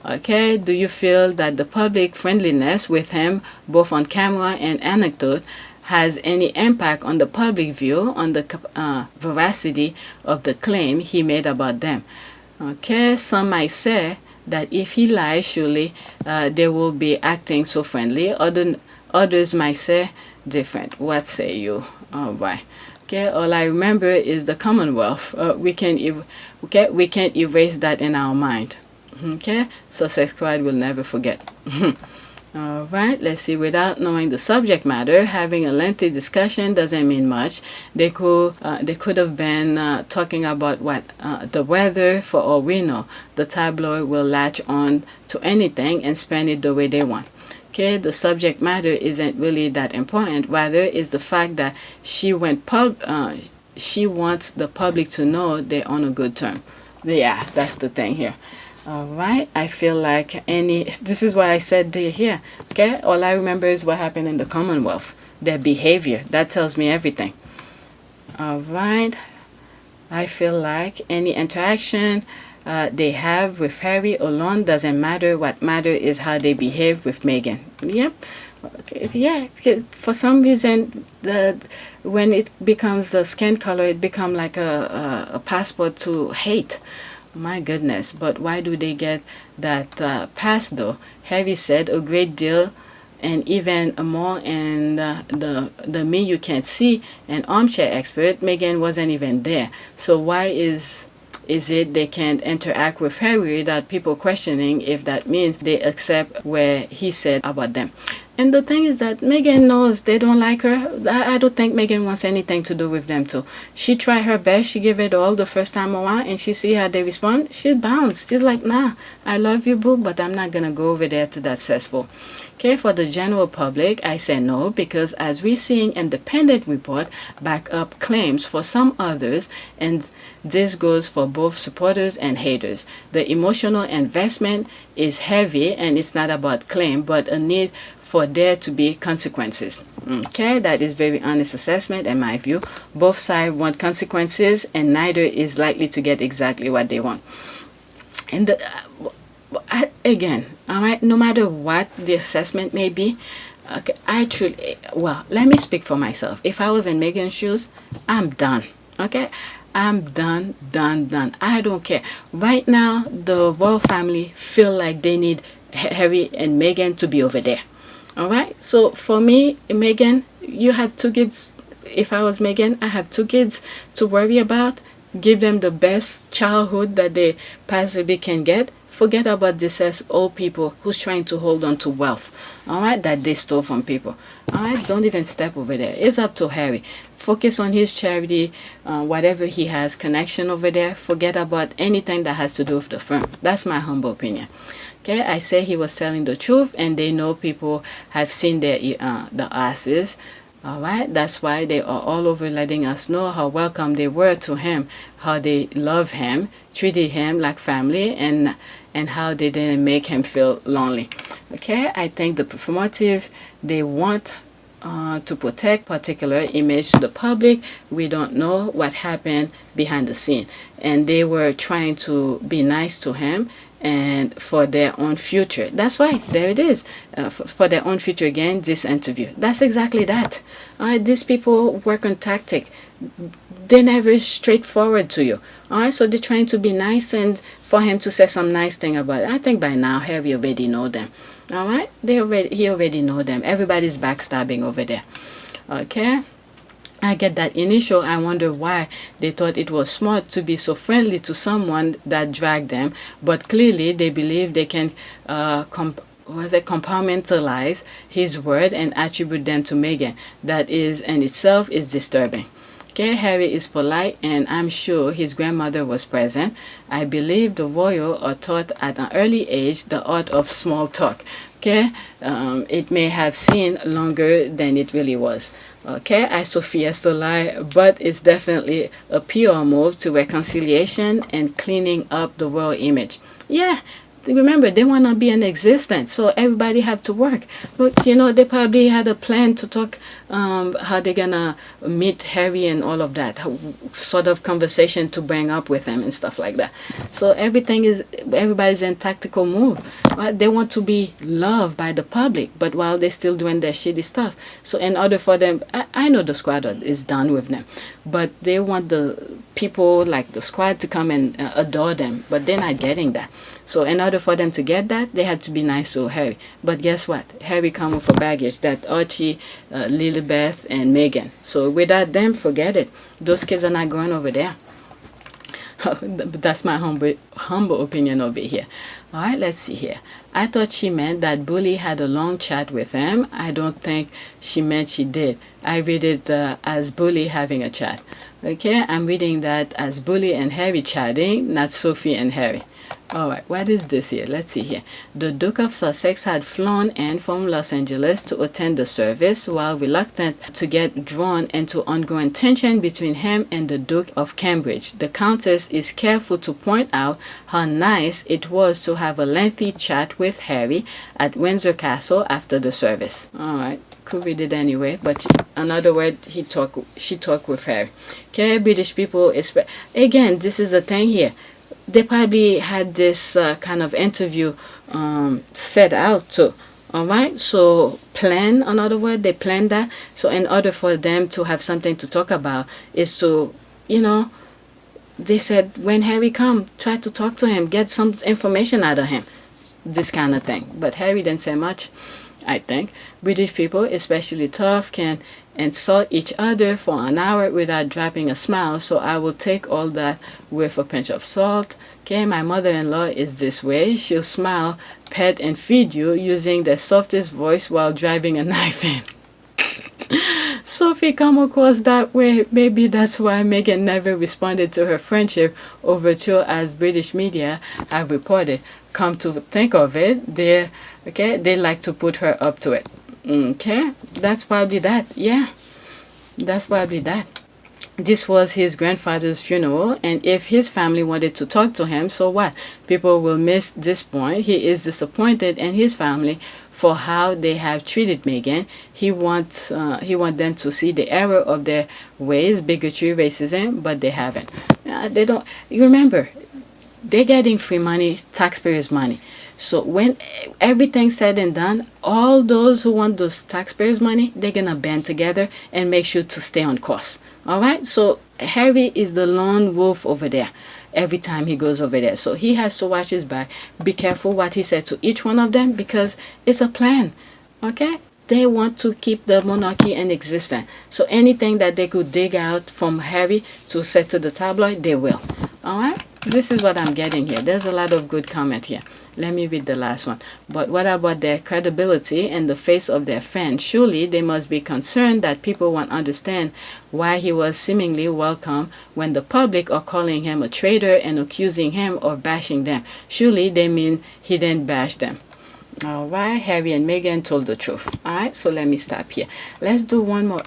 Okay, do you feel that the public friendliness with him, both on camera and anecdote, has any impact on the public view on the veracity of the claim he made about them? Okay, some might say that if he lies, surely they will be acting so friendly. Others might say different. What say you? All right. Okay, all I remember is the Commonwealth. We can't erase that in our mind. Okay, Sussex Squad will never forget. All right, let's see. Without knowing the subject matter, having a lengthy discussion doesn't mean much. They could have been talking about what the weather. For all we know, the tabloid will latch on to anything and spend it the way they want. Okay, the subject matter isn't really that important. Rather, is the fact that she wants the public to know they're on a good term. Yeah, that's the thing here. All right, I feel like this is why I said they're here. Okay, all I remember is what happened in the Commonwealth, their behavior. That tells me everything. All right, I feel like any interaction they have with Harry alone doesn't matter. What matters is how they behave with Meghan. Yep. Okay. Yeah. For some reason, when it becomes the skin color, it becomes like a passport to hate. My goodness. But why do they get that pass though? Harry said a great deal, and even more. And the me you can't see, an armchair expert. Meghan wasn't even there. So why is it they can't interact with Harry without people questioning if that means they accept where he said about them? And the thing is that Meghan knows they don't like her. I don't think Meghan wants anything to do with them too. She tried her best. She gave it all the first time around, and she see how they respond. She bounced. She's like, nah, I love you, boo, but I'm not going to go over there to that cesspool. Okay, for the general public, I say no, because as we're seeing independent report back up claims for some others, and this goes for both supporters and haters. The emotional investment is heavy, and it's not about claim, but a need for there to be consequences. Okay, that is very honest assessment in my view. Both sides want consequences, and neither is likely to get exactly what they want. And again, all right, no matter what the assessment may be, okay, let me speak for myself. If I was in Meghan's shoes, I'm done. Okay, I'm done. I don't care. Right now, the royal family feel like they need Harry and Meghan to be over there. All right, so for me, Meghan, you have 2 kids. If I was Meghan, I have 2 kids to worry about. Give them the best childhood that they possibly can get. Forget about this as old people who's trying to hold on to wealth, all right, that they stole from people. All right, don't even step over there. It's up to Harry. Focus on his charity, whatever he has connection over there. Forget about anything that has to do with the firm. That's my humble opinion. Okay, I say he was telling the truth, and they know people have seen their the asses. All right, that's why they are all over letting us know how welcome they were to him, how they love him, treated him like family, and how they didn't make him feel lonely. Okay, I think the performative, they want to protect particular image to the public. We don't know what happened behind the scene, and they were trying to be nice to him and for their own future. That's why there it is, for their own future. Again, this interview, that's exactly that. These people work on tactic. They're never straightforward to you. All right, so they're trying to be nice, and for him to say some nice thing about it. I think by now Harry already know them. All right, he already know them. Everybody's backstabbing over there. Okay, I get that initial. I wonder why they thought it was smart to be so friendly to someone that dragged them, but clearly they believe they can compartmentalize his word and attribute them to Meghan. That is in itself is disturbing. Okay, Harry is polite, and I'm sure his grandmother was present. I believe the royal are taught at an early age the art of small talk. Okay, it may have seemed longer than it really was. Okay, I Sophia still lie, but it's definitely a PR move to reconciliation and cleaning up the royal image. Yeah, remember, they want to be in existence, so everybody have to work. But you know, they probably had a plan to talk how they're gonna meet Harry and all of that, sort of conversation to bring up with him and stuff like that. So everybody's in tactical move. Right? They want to be loved by the public, but while they're still doing their shitty stuff. So in order for them, I know the squad is done with them, but they want the people like the squad to come and adore them, but they're not getting that. So in order for them to get that, they had to be nice to Harry. But guess what? Harry come with a baggage, that Archie, Lilibeth, and Meghan. So without them, forget it. Those kids are not going over there. That's my humble opinion over here. All right, let's see here. I thought she meant that Bully had a long chat with him. I don't think she meant she did. I read it as Bully having a chat. Okay, I'm reading that as Bully and Harry chatting, not Sophie and Harry. All right, what is this here? Let's see here. The Duke of Sussex had flown in from Los Angeles to attend the service, while reluctant to get drawn into ongoing tension between him and the Duke of Cambridge. The Countess is careful to point out how nice it was to have a lengthy chat with Harry at Windsor Castle after the service. All right, could read it anyway, but another word, she talked with Harry. Okay, British people, again, this is the thing here. They probably had this kind of interview set out too. All right, so plan, another word, they planned that. So in order for them to have something to talk about is to, they said, when Harry come, try to talk to him, get some information out of him, this kind of thing. But Harry didn't say much. I think British people, especially tough, can insult each other for an hour without dropping a smile, so I will take all that with a pinch of salt. Okay, my mother-in-law is this way. She'll smile, pet, and feed you using the softest voice while driving a knife in. Sophie come across that way. Maybe that's why Meghan never responded to her friendship overture, as British media have reported. Come to think of it, they like to put her up to it. Okay, that's probably that. Yeah, that's probably that. This was his grandfather's funeral, and if his family wanted to talk to him, so what? People will miss this point. He is disappointed in his family for how they have treated Meghan. He wants them to see the error of their ways, bigotry, racism, but they haven't. They don't. You remember, they're getting free money, taxpayers' money. So when everything's said and done, all those who want those taxpayers' money, they're gonna band together and make sure to stay on course. All right. So Harry is the lone wolf over there. Every time he goes over there, so he has to watch his back. Be careful what he said to each one of them, because it's a plan. Okay. They want to keep the monarchy in existence. So anything that they could dig out from Harry to set to the tabloid, they will. All right. This is what I'm getting here. There's a lot of good comment here. Let me read the last one. But what about their credibility in the face of their fans? Surely they must be concerned that people won't understand why he was seemingly welcome when the public are calling him a traitor and accusing him of bashing them. Surely they mean he didn't bash them. All right, Harry and Meghan told the truth. All right, so let me stop here. Let's do one more.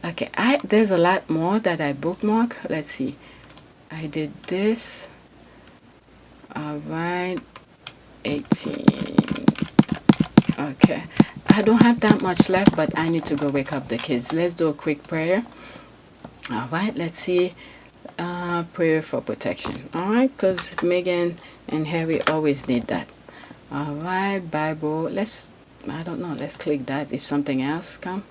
Okay, there's a lot more that I bookmark. Let's see. I did this. All right. 18. Okay, I don't have that much left, but I need to go wake up the kids. Let's do a quick prayer. All right, let's see. Prayer for protection. All right, because Meghan and Harry always need that. All right, Bible. I don't know, let's click that if something else come.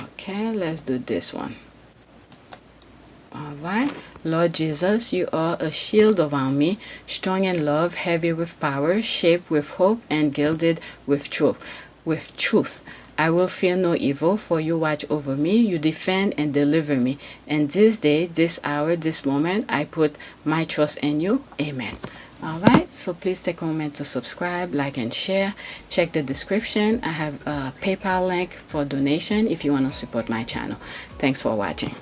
Okay, let's do this one. All right. Lord Jesus, you are a shield around me, strong in love, heavy with power, shaped with hope, and gilded with truth. I will fear no evil, for you watch over me, you defend and deliver me. And this day, this hour, this moment, I put my trust in you. Amen. All right, so please take a moment to subscribe, like, and share. Check the description. I have a PayPal link for donation if you want to support my channel. Thanks for watching.